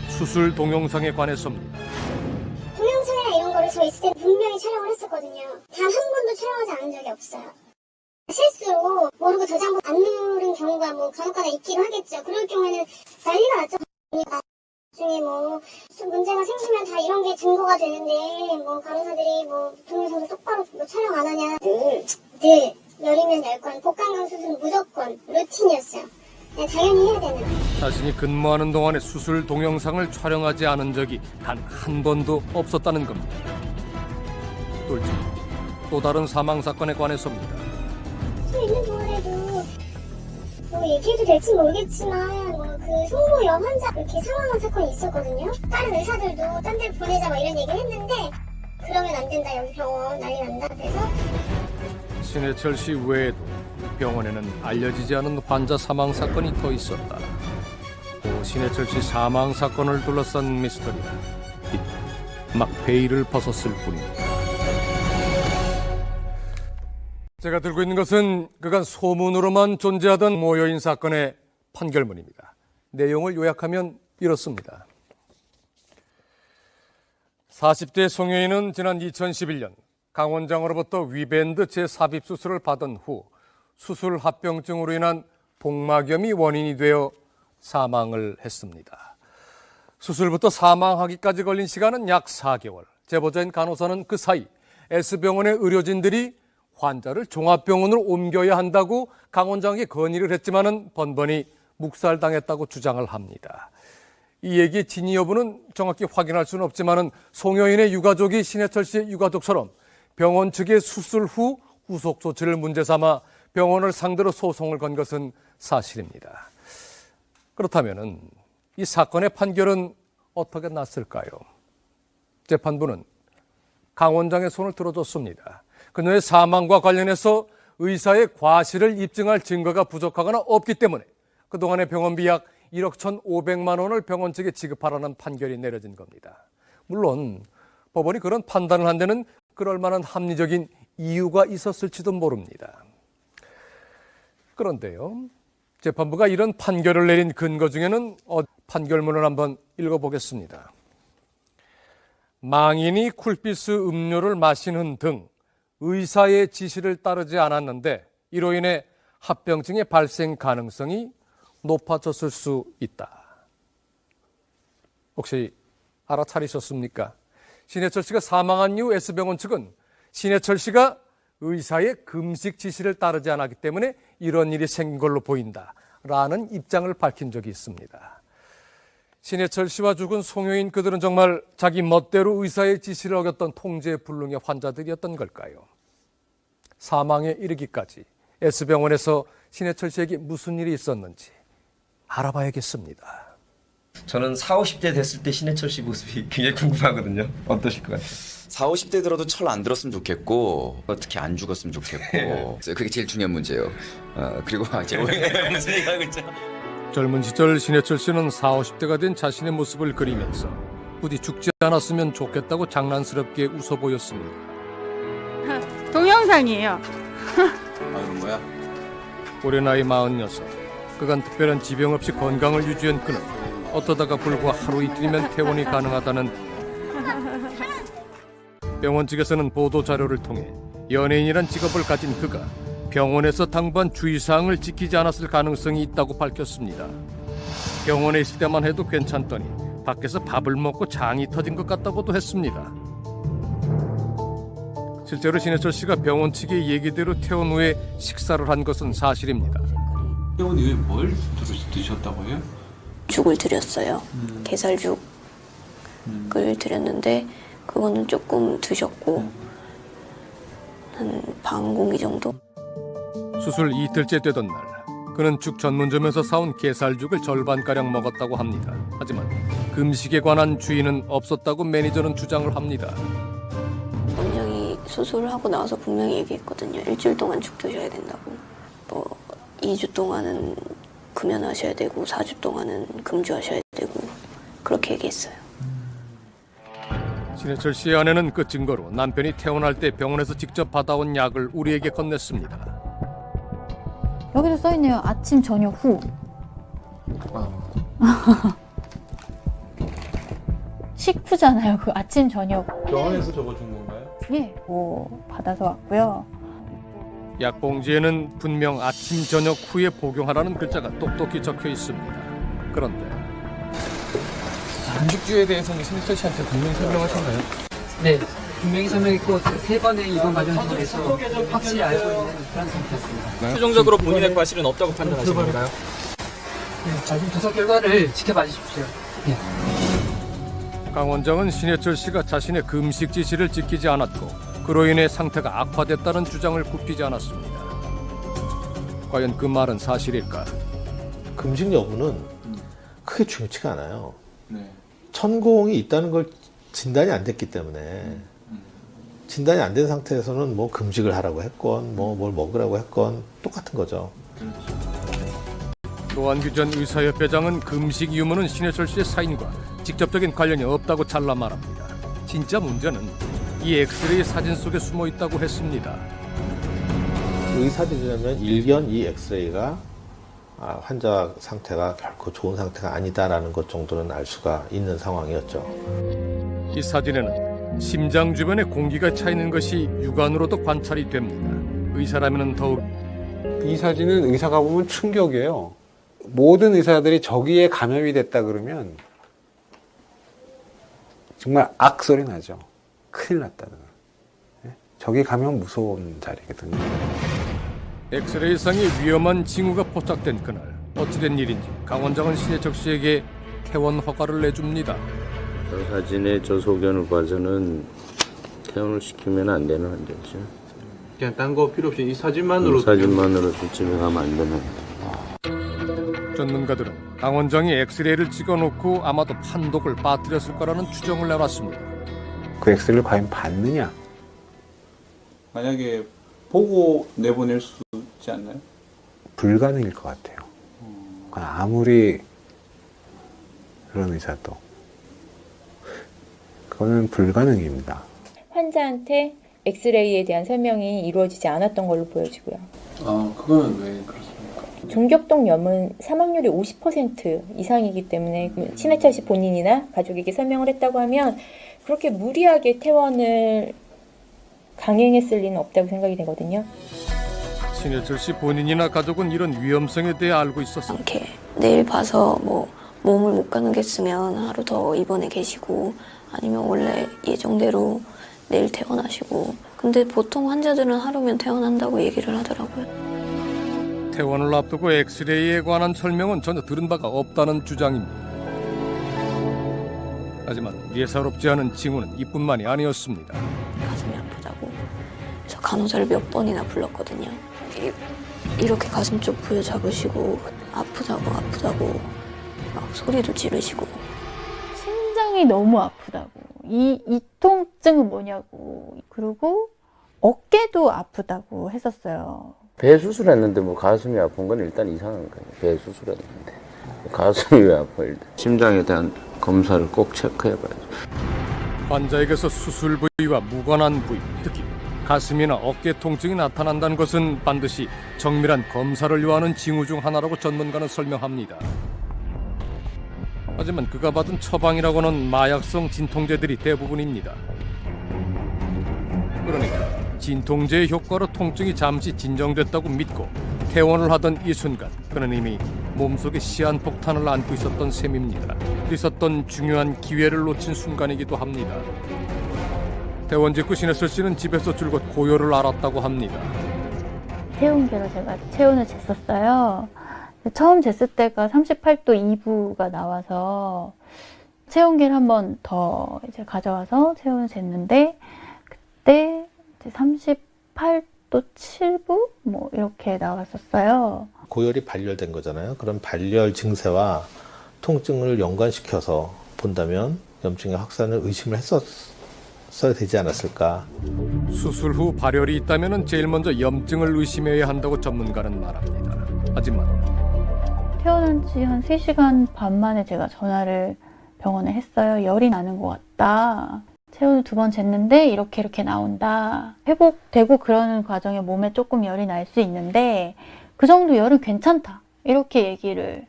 수술 동영상에 관해서입니다. 동영상이나 이런 거를 저 있을 때 분명히 촬영을 했었거든요. 단 한 번도 촬영하지 않은 적이 없어요. 실수로 모르고 저장고 안 누른 경우가 뭐 간혹가다 있기도 하겠죠. 그럴 경우에는 난리가 났죠. 나중에 뭐 문제가 생기면 다 이런 게 증거가 되는데 뭐 간호사들이 뭐 동영상도 똑바로 뭐 촬영 안 하냐. 늘 열이면 열건 복강경 수술은 무조건 루틴이었어요. 당연히 해야 되는. 자신이 근무하는 동안에 수술 동영상을 촬영하지 않은 적이 단 한 번도 없었다는 겁니다. 또 다른 사망 사건에 관해서입니다. 수 있는 동안에도 뭐 얘기해도 될지 모르겠지만 뭐 그 송모 여환자 이렇게 사망한 사건이 있었거든요. 다른 의사들도 딴 데 보내자 뭐 이런 얘기를 했는데 그러면 안 된다 여기 병원 난리 난다 그래서. 신해철 씨 외에도 병원에는 알려지지 않은 환자 사망 사건이 더 있었다. 또 신해철 씨 사망 사건을 둘러싼 미스터리는 막 베일을 벗었을 뿐입니다. 제가 들고 있는 것은 그간 소문으로만 존재하던 모여인 사건의 판결문입니다. 내용을 요약하면 이렇습니다. 40대 송여인은 지난 2011년 강원장으로부터 위밴드 재삽입 수술을 받은 후 수술 합병증으로 인한 복막염이 원인이 되어 사망을 했습니다. 수술부터 사망하기까지 걸린 시간은 약 4개월. 제보자인 간호사는 그 사이 S병원의 의료진들이 환자를 종합병원으로 옮겨야 한다고 강원장에게 건의를 했지만은 번번이 묵살당했다고 주장을 합니다. 이 얘기의 진위 여부는 정확히 확인할 수는 없지만은 송여인의 유가족이 신해철 씨의 유가족처럼 병원 측의 수술 후 후속 조치를 문제 삼아 병원을 상대로 소송을 건 것은 사실입니다. 그렇다면은 이 사건의 판결은 어떻게 났을까요? 재판부는 강 원장의 손을 들어줬습니다. 그녀의 사망과 관련해서 의사의 과실을 입증할 증거가 부족하거나 없기 때문에 그동안의 병원비 약 1억 1,500만 원을 병원 측에 지급하라는 판결이 내려진 겁니다. 물론 법원이 그런 판단을 한 데는 그럴 만한 합리적인 이유가 있었을지도 모릅니다. 그런데요. 재판부가 이런 판결을 내린 근거 중에는 판결문을 한번 읽어보겠습니다. 망인이 쿨피스 음료를 마시는 등 의사의 지시를 따르지 않았는데 이로 인해 합병증의 발생 가능성이 높아졌을 수 있다. 혹시 알아차리셨습니까? 신해철 씨가 사망한 이후 S병원 측은 신해철 씨가 의사의 금식 지시를 따르지 않았기 때문에 이런 일이 생긴 걸로 보인다라는 입장을 밝힌 적이 있습니다. 신해철 씨와 죽은 송효인 그들은 정말 자기 멋대로 의사의 지시를 어겼던 통제불능의 환자들이었던 걸까요? 사망에 이르기까지 S병원에서 신해철 씨에게 무슨 일이 있었는지 알아봐야겠습니다. 저는 40, 50대 됐을 때 신해철 씨 모습이 굉장히 궁금하거든요. 어떠실 것 같아요? 40, 50대 들어도 철 안 들었으면 좋겠고 특히 안 죽었으면 좋겠고 그게 제일 중요한 문제예요. 그리고 제가 무슨 얘기하고 있죠? 젊은 시절 신해철 씨는 40, 50대가 된 자신의 모습을 그리면서 부디 죽지 않았으면 좋겠다고 장난스럽게 웃어 보였습니다. 동영상이에요. 그런 거야? 올해 나이 46. 그간 특별한 지병 없이 건강을 유지한 그는 어떠다가 불과 하루 이틀이면 퇴원이 가능하다는 병원 측에서는 보도 자료를 통해 연예인이란 직업을 가진 그가 병원에서 당부한 주의사항을 지키지 않았을 가능성이 있다고 밝혔습니다. 병원에 있을 때만 해도 괜찮더니 밖에서 밥을 먹고 장이 터진 것 같다고도 했습니다. 실제로 신해철 씨가 병원 측의 얘기대로 퇴원 후에 식사를 한 것은 사실입니다. 퇴원 이후에 뭘 드셨다고요? 죽을 드렸어요. 게살죽을 드렸는데 그거는 조금 드셨고 한 반 공기 정도? 수술 이틀째 되던 날 그는 죽 전문점에서 사온 게살죽을 절반가량 먹었다고 합니다. 하지만 금식에 관한 주의는 없었다고 매니저는 주장을 합니다. 원장이 수술을 하고 나서 분명히 얘기했거든요. 일주일 동안 죽 드셔야 된다고. 2주 동안은 금연하셔야 되고 4주 동안은 금주하셔야 되고 그렇게 얘기했어요. 신해철 씨의 아내는 그 증거로 남편이 퇴원할 때 병원에서 직접 받아온 약을 우리에게 건넸습니다. 여기도 써있네요. 아침, 저녁, 후. 식후잖아요. 그 아침, 저녁. 병원에서 적어준 건가요? 예. 받아서 왔고요. 약봉지에는 분명 아침, 저녁 후에 복용하라는 글자가 똑똑히 적혀 있습니다. 그런데 금식주에 대해서는 신해철 씨한테 분명히 설명하셨나요? 네, 분명히 설명했고 3번의 이번 과정에 대해서 확실히 알고 있는 그런 상태였습니다. 최종적으로 본인의 과실은 없다고 판단하시는 건가요? 네, 자, 조사 결과를 지켜봐 주십시오. 네. 강 원장은 신해철 씨가 자신의 금식 지시를 지키지 않았고 그로 인해 상태가 악화됐다는 주장을 굽히지 않았습니다. 과연 그 말은 사실일까? 금식 여부는 크게 중요치가 않아요. 네. 천공이 있다는 걸 진단이 안 됐기 때문에 진단이 안 된 상태에서는 뭐 금식을 하라고 했건 뭐 뭘 먹으라고 했건 똑같은 거죠. 노한규 전 의사협회장은 금식 유무는 신해철 씨의 사인과 직접적인 관련이 없다고 잘라 말합니다. 진짜 문제는 이 엑스레이 사진 속에 숨어 있다고 했습니다. 의사들이라면 일견 이 엑스레이가 환자 상태가 결코 좋은 상태가 아니다라는 것 정도는 알 수가 있는 상황이었죠. 이 사진에는 심장 주변에 공기가 차 있는 것이 육안으로도 관찰이 됩니다. 의사라면 더욱 이 사진은 의사가 보면 충격이에요. 모든 의사들이 저기에 감염이 됐다 그러면 정말 악소리 나죠. 큰일 났다는. 저기 가면 무서운 자리거든요. 엑스레이상에 위험한 징후가 포착된 그날 어찌된 일인지 강 원장은 신해철 씨에게 퇴원 허가를 내줍니다. 저 사진의 저 소견을 봐서는 퇴원을 시키면 안 되는 환자죠. 그냥 딴 거 필요 없이 이 사진만으로 사진만으로도 집에 가면 안 되는. 전문가들은 강 원장이 엑스레이를 찍어놓고 아마도 판독을 빠뜨렸을 거라는 추정을 내놨습니다. 그 엑스레이를 과연 받느냐? 만약에 보고 내보낼 수 있지 않나요? 불가능일 것 같아요. 아무리 그런 의사도 그거는 불가능입니다. 환자한테 엑스레이에 대한 설명이 이루어지지 않았던 걸로 보여지고요. 그거는 왜 그렇습니까? 중격동염은 사망률이 50% 이상이기 때문에 신해철 씨 본인이나 가족에게 설명을 했다고 하면 그렇게 무리하게 퇴원을 강행했을 리는 없다고 생각이 되거든요. 신해철 씨 본인이나 가족은 이런 위험성에 대해 알고 있었습니다. 이렇게 내일 봐서 뭐 몸을 못 가누겠으면 하루 더 입원해 계시고 아니면 원래 예정대로 내일 퇴원하시고 근데 보통 환자들은 하루면 퇴원한다고 얘기를 하더라고요. 퇴원을 앞두고 엑스레이에 관한 설명은 전혀 들은 바가 없다는 주장입니다. 하지만 예사롭지 않은 징후는 이뿐만이 아니었습니다. 가슴이 아프다고 그래서 간호사를 몇 번이나 불렀거든요. 이렇게 가슴 쪽 부여잡으시고 아프다고 막 소리도 지르시고 심장이 너무 아프다고 이 통증은 뭐냐고 그리고 어깨도 아프다고 했었어요. 배 수술했는데 뭐 가슴이 아픈 건 일단 이상한 거예요. 배 수술했는데 가슴이 왜 아파 일단. 심장에 대한 검사를 꼭 체크해봐야죠. 환자에게서 수술 부위와 무관한 부위, 특히 가슴이나 어깨 통증이 나타난다는 것은 반드시 정밀한 검사를 요하는 징후 중 하나라고 전문가는 설명합니다. 하지만 그가 받은 처방이라고는 마약성 진통제들이 대부분입니다. 그러니까 진통제의 효과로 통증이 잠시 진정됐다고 믿고 퇴원을 하던 이 순간 그는 이미 몸속에 시한폭탄을 안고 있었던 셈입니다. 있었던 중요한 기회를 놓친 순간이기도 합니다. 퇴원 직후 신해철 씨는 집에서 줄곧 고요를 앓았다고 합니다. 체온계로 제가 체온을 쟀었어요. 처음 쟀을 때가 38도 2부가 나와서 체온계를 한 번 더 이제 가져와서 체온을 쟀는데 그때 이제 38도 7부 뭐 이렇게 나왔었어요. 고열이 발열된 거잖아요. 그런 발열 증세와 통증을 연관시켜서 본다면 염증의 확산을 의심을 했었어야 되지 않았을까. 수술 후 발열이 있다면 제일 먼저 염증을 의심해야 한다고 전문가는 말합니다. 하지만 퇴원한 지 한 3시간 반 만에 제가 전화를 병원에 했어요. 열이 나는 것 같다. 체온을 2번 쟀는데 이렇게 나온다. 회복되고 그러는 과정에 몸에 조금 열이 날 수 있는데 그 정도 열은 괜찮다. 이렇게 얘기를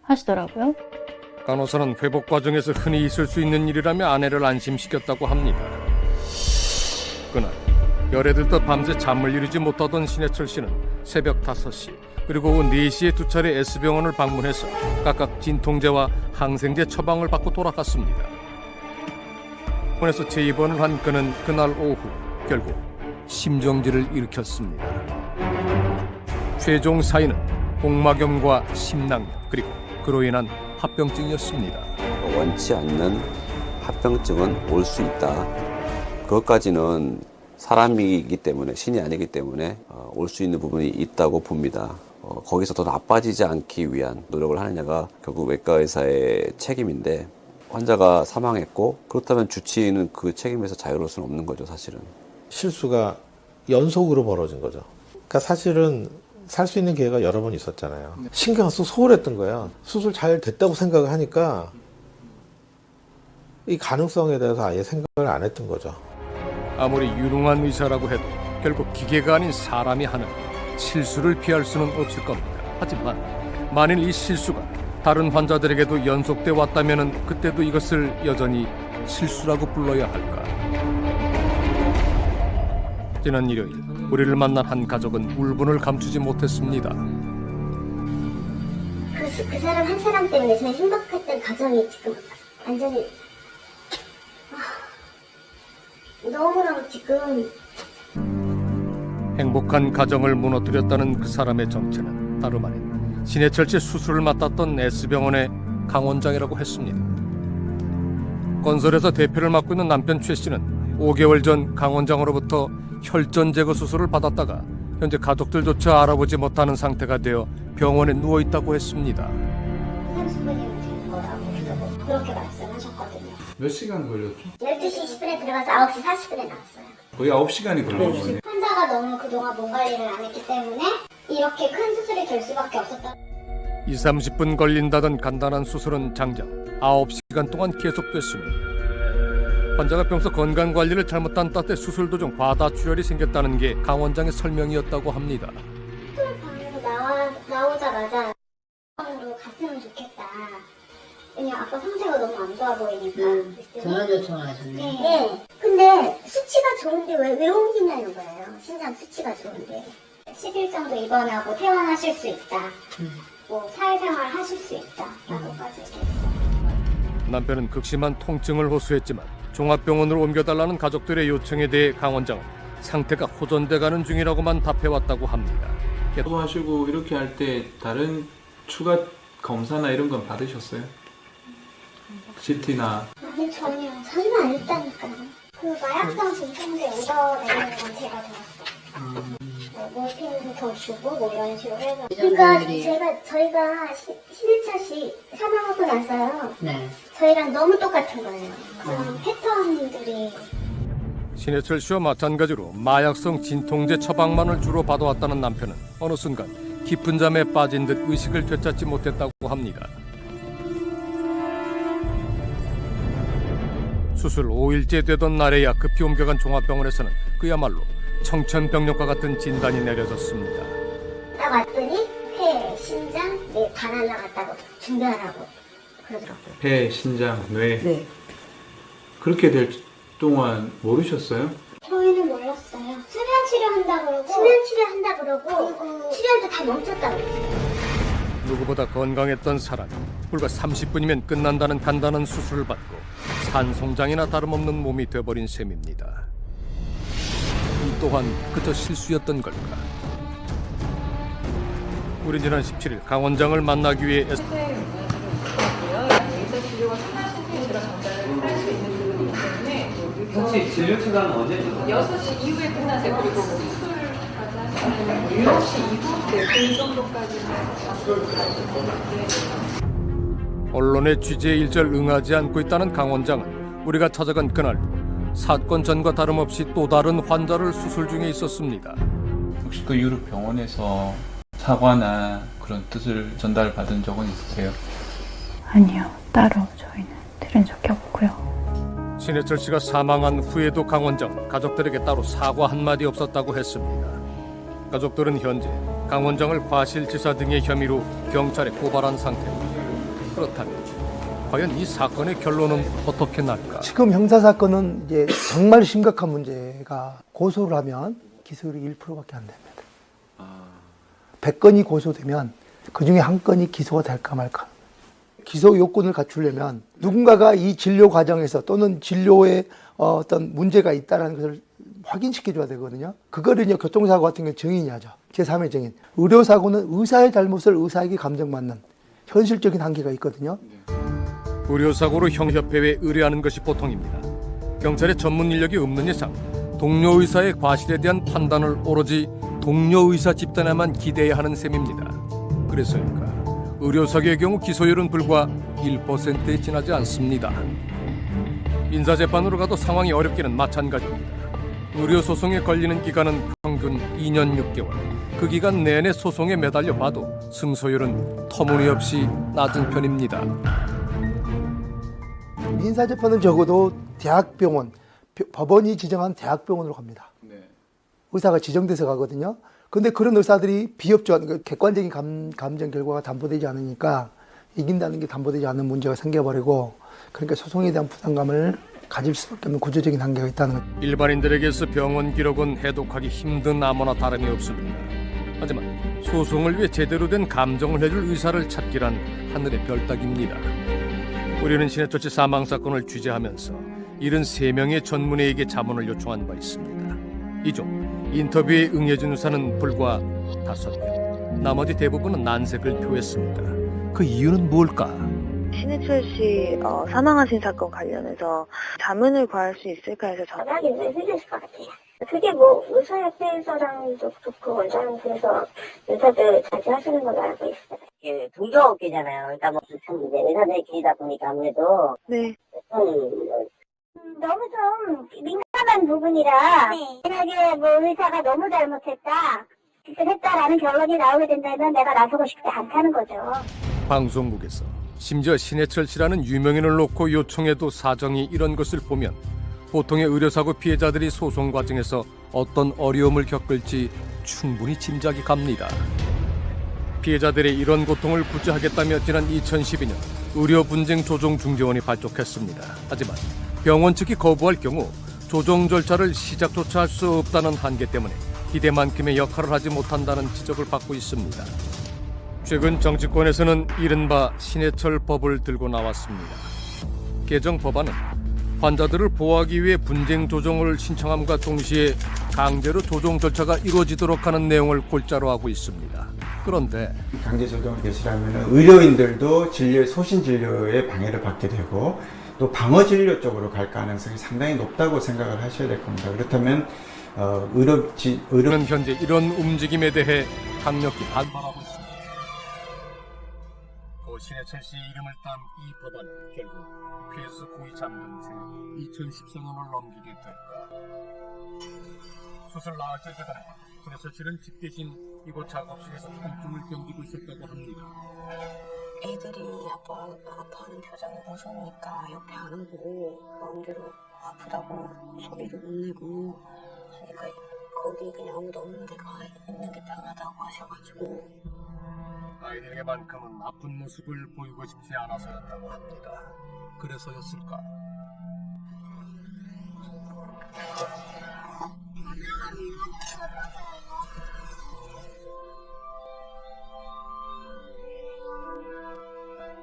하시더라고요. 간호사는 회복 과정에서 흔히 있을 수 있는 일이라며 아내를 안심시켰다고 합니다. 그날 열에 들떠 밤새 잠을 이루지 못하던 신해철 씨는 새벽 5시 그리고 오후 4시에 2차례 S병원을 방문해서 각각 진통제와 항생제 처방을 받고 돌아갔습니다. 병원에서 재입원을 한 그는 그날 오후 결국 심정지를 일으켰습니다. 최종 사인은 복막염과 심낭염 그리고 그로 인한 합병증이었습니다. 원치 않는 합병증은 올 수 있다. 그것까지는 사람이기 때문에 신이 아니기 때문에 올 수 있는 부분이 있다고 봅니다. 거기서 더 나빠지지 않기 위한 노력을 하느냐가 결국 외과 의사의 책임인데 환자가 사망했고 그렇다면 주치의는 그 책임에서 자유로울 수는 없는 거죠, 사실은. 실수가 연속으로 벌어진 거죠. 그러니까 사실은 살 수 있는 기회가 여러 번 있었잖아요. 신경 쓰고 소홀했던 거예요. 수술 잘 됐다고 생각을 하니까 이 가능성에 대해서 아예 생각을 안 했던 거죠. 아무리 유능한 의사라고 해도 결국 기계가 아닌 사람이 하는 실수를 피할 수는 없을 겁니다. 하지만 만일 이 실수가 다른 환자들에게도 연속돼 왔다면 그때도 이것을 여전히 실수라고 불러야 할까? 지난 일요일 우리를 만난 한 가족은 울분을 감추지 못했습니다. 그 사람 한 사람 때문에 저는 행복했던 가정이 지금 완전히 너무너무 지금 행복한 가정을 무너뜨렸다는 그 사람의 정체는 다름 아닌 신해철 씨 수술을 맡았던 S병원의 강원장이라고 했습니다. 건설에서 대표를 맡고 있는 남편 최 씨는 5개월 전 강원장으로부터 혈전 제거 수술을 받았다가 현재 가족들조차 알아보지 못하는 상태가 되어 병원에 누워있다고 했습니다. 그렇게 말씀하셨거든요. 몇 시간 걸렸죠? 12시 20분에 들어가서 9시 40분에 나왔어요. 거의 9시간이 걸린 거네요. 환자가 너무 그동안 몸 관리를 안 했기 때문에 이렇게 큰 수술이 될 수밖에 없었다. 20-30분 걸린다던 간단한 수술은 장장 9시간 동안 계속됐습니다. 환자가 평소 건강관리를 잘못한 탓에 수술 도중 과다출혈이 생겼다는 게 강 원장의 설명이었다고 합니다. 수술방에서 나오자 왜냐면 아빠 상태가 너무 안 좋아 보이니까. 전원 요청을 하셨네. 네. 근데 수치가 좋은데 왜 옮기냐는 거예요. 신장 수치가 좋은데. 10일 정도 입원하고 퇴원하실 수 있다. 뭐 사회생활 하실 수 있다. 라고까지 얘기했어요. 남편은 극심한 통증을 호소했지만 종합병원으로 옮겨달라는 가족들의 요청에 대해 강 원장은 상태가 호전돼가는 중이라고만 답해왔다고 합니다. 하시고 이렇게 할 때 다른 추가 검사나 이런 건 받으셨어요? CT나 아니 전혀 안 했다니까요. 그 마약성 진통제 얻어내는 건 제가 들었어요. 모르핀 더 주고 뭐 이런 식으로 해서. 그러니까 저희가 신해철 씨 사망하고 나서요. 네. 저희랑 너무 똑같은 거예요. 그런 패턴들이. 신해철 씨와 마찬가지로 마약성 진통제 처방만을 주로 받아왔다는 남편은 어느 순간 깊은 잠에 빠진 듯 의식을 되찾지 못했다고 합니다. 수술 5일째 되던 날에야 급히 옮겨간 종합병원에서는 그야말로 청천벽력과 같은 진단이 내려졌습니다. 딱 왔더니 폐, 신장, 뇌 다 날라갔다고 준비하라고 그러더라고요. 폐, 신장, 뇌. 네. 그렇게 될 동안 모르셨어요? 저희는 몰랐어요. 수면 치료한다 그러고 치료도 다 멈췄다고 그랬어요. 누구보다 건강했던 사람이 불과 30분이면 끝난다는 간단한 수술을 받고 산송장이나 다름없는 몸이 돼버린 셈입니다. 이 또한 그저 실수였던 걸까? 우린 지난 17일 강 원장을 만나기 위해 혹시 진료 시간은 언제부터? 6시 이후에 끝나세요. 그리고 수술을 하자면 7시 이후 그 정도까지는 언론의 취재에 일절 응하지 않고 있다는 강 원장은 우리가 찾아간 그날 사건 전과 다름없이 또 다른 환자를 수술 중에 있었습니다. 혹시 그 이후로 병원에서 사과나 그런 뜻을 전달받은 적은 있으세요? 아니요. 따로 저희는 들은 적이 없고요. 신해철 씨가 사망한 후에도 강 원장은 가족들에게 따로 사과 한마디 없었다고 했습니다. 가족들은 현재 강 원장을 과실치사 등의 혐의로 경찰에 고발한 상태입니다. 그렇다면 과연 이 사건의 결론은 어떻게 날까? 지금 형사사건은 이제 정말 심각한 문제가 고소를 하면 기소율이 1%밖에 안 됩니다. 100건이 고소되면 그 중에 한 건이 기소가 될까 말까. 기소 요건을 갖추려면 누군가가 이 진료 과정에서 또는 진료에 어떤 문제가 있다는 것을 확인시켜줘야 되거든요. 그거를 이제 교통사고 같은 경우 증인이 하죠. 제3의 증인. 의료사고는 의사의 잘못을 의사에게 감정받는 현실적인 한계가 있거든요. 의료사고로 형협회에 의뢰하는 것이 보통입니다. 경찰의 전문 인력이 없는 이상 동료 의사의 과실에 대한 판단을 오로지 동료 의사 집단에만 기대해야 하는 셈입니다. 그래서일까 의료사고의 경우 기소율은 불과 1%에 지나지 않습니다. 인사재판으로 가도 상황이 어렵기는 마찬가지입니다. 의료소송에 걸리는 기간은 평균 2년 6개월. 그 기간 내내 소송에 매달려 봐도 승소율은 터무니없이 낮은 편입니다. 민사재판은 적어도 대학병원, 법원이 지정한 대학병원으로 갑니다. 의사가 지정돼서 가거든요. 근데 그런 의사들이 비협조한, 객관적인 감정 결과가 담보되지 않으니까 이긴다는 게 담보되지 않는 문제가 생겨버리고, 그러니까 소송에 대한 부담감을 가질 수밖에 없는 구조적인 한계가 있다는 거죠. 일반인들에게서 병원 기록은 해독하기 힘든 암호나 다름이 없습니다. 하지만 소송을 위해 제대로 된 감정을 해줄 의사를 찾기란 하늘의 별따기입니다. 우리는 신해철 씨 사망 사건을 취재하면서 73명의 전문의에게 자문을 요청한 바 있습니다. 이 중 인터뷰에 응해준 의사는 불과 5명. 나머지 대부분은 난색을 표했습니다. 그 이유는 뭘까? 신해철 씨 사망하신 사건 관련해서 자문을 구할 수 있을까 해서 전화기 왜 생겼을 것 같아요. 그게 뭐 의사협회에서랑도 그렇고 원장님께서 의사들 자주 하시는 걸로 알고 있어요. 이게 동종업계잖아요. 그러니까 뭐 좀 이제 의사들끼리다 보니까 아무래도 너무 좀 민감한 부분이라 만약에 뭐 의사가 너무 잘못했다, 했다라는 결론이 나오게 된다면 내가 나서고 싶지 않다는 거죠. 방송국에서 심지어 신해철 씨라는 유명인을 놓고 요청해도 사정이 이런 것을 보면 보통의 의료사고 피해자들이 소송 과정에서 어떤 어려움을 겪을지 충분히 짐작이 갑니다. 피해자들의 이런 고통을 구제하겠다며 지난 2012년 의료 분쟁 조정 중재원이 발족했습니다. 하지만 병원 측이 거부할 경우 조정 절차를 시작조차 할 수 없다는 한계 때문에 기대만큼의 역할을 하지 못한다는 지적을 받고 있습니다. 최근 정치권에서는 이른바 신해철 법을 들고 나왔습니다. 개정 법안은 환자들을 보호하기 위해 분쟁 조정을 신청함과 동시에 강제로 조정 절차가 이루어지도록 하는 내용을 골자로 하고 있습니다. 그런데 강제 조정을 개시하면 의료인들도 진료, 소신 진료에 방해를 받게 되고 또 방어 진료 쪽으로 갈 가능성이 상당히 높다고 생각을 하셔야 될 겁니다. 그렇다면 의료는 현재 이런 움직임에 대해 강력히 반발하고 있습니다. 신해철 씨의 이름을 딴 이 법안은 결국 국회에서 고의 잠든 채 2014년을 넘기게 될까. 수술 나을 때까지 신해철 씨는 집 대신 이곳 작업실에서 통증을 견디고 있었다고 합니다. 애들이 아파하는 표정이 무서우니까 옆에 안 보고 마음대로 아프다고 소리를 못 내고 하니까 거기 그냥 아무도 없는 데가 있는 게 편하다고 하셔가지고 아이들에게만큼은 아픈 모습을 보이고 싶지 않아서였다고 합니다. 그래서였을까?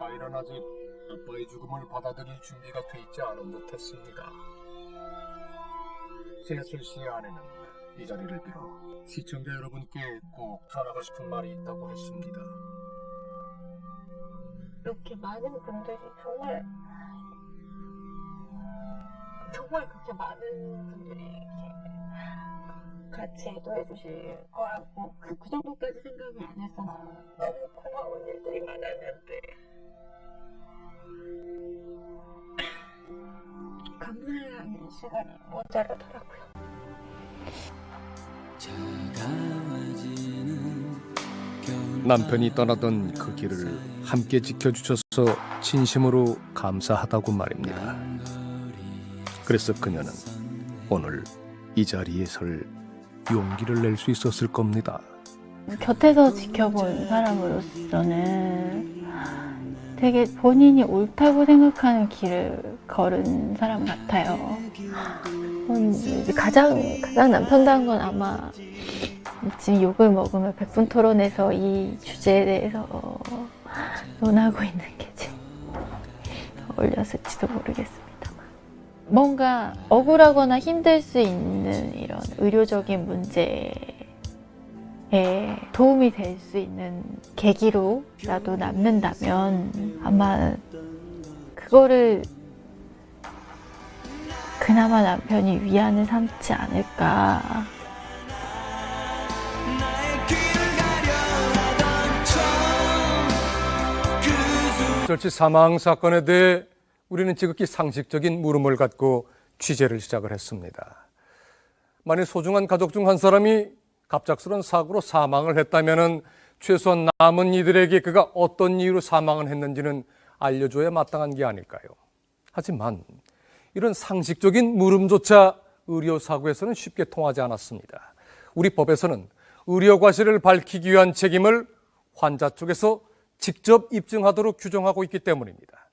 아이는 아직 아빠의 죽음을 받아들일 준비가 돼 있지 않은 듯 했습니다. 신해철 씨의 아내는 이 자리를 빌어 시청자 여러분께 꼭 전하고 싶은 말이 있다고 했습니다. 이렇게 많은 분들이 정말 그렇게 많은 분들이 이렇게 같이 애도해 주실 거라고 그 정도까지 생각을 안 해서 너무 고마운 일들이 많았는데 감사하는 시간이 모자라더라고요. 남편이 떠나던 그 길을 함께 지켜주셔서 진심으로 감사하다고 말입니다. 그래서 그녀는 오늘 이 자리에 설 용기를 낼 수 있었을 겁니다. 곁에서 지켜본 사람으로서는 되게 본인이 옳다고 생각하는 길을 걸은 사람 같아요. 가장 남편다운 건 아마 지금 욕을 먹으면 100분 토론에서 이 주제에 대해서 논하고 있는 게 지금 어울렸을지도 모르겠습니다만, 뭔가 억울하거나 힘들 수 있는 이런 의료적인 문제에 도움이 될 수 있는 계기로라도 남는다면 아마 그거를 그나마 남편이 위안을 삼지 않을까. 절치 사망 사건에 대해 우리는 지극히 상식적인 물음을 갖고 취재를 시작을 했습니다. 만일 소중한 가족 중 한 사람이 갑작스러운 사고로 사망을 했다면 최소한 남은 이들에게 그가 어떤 이유로 사망을 했는지는 알려줘야 마땅한 게 아닐까요? 하지만 이런 상식적인 물음조차 의료사고에서는 쉽게 통하지 않았습니다. 우리 법에서는 의료 과실을 밝히기 위한 책임을 환자 쪽에서 직접 입증하도록 규정하고 있기 때문입니다.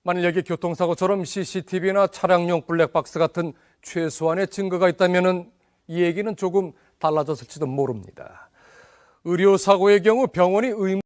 만일 여기 교통사고처럼 CCTV나 차량용 블랙박스 같은 최소한의 증거가 있다면 이 얘기는 조금 달라졌을지도 모릅니다. 의료사고의 경우 병원이 의무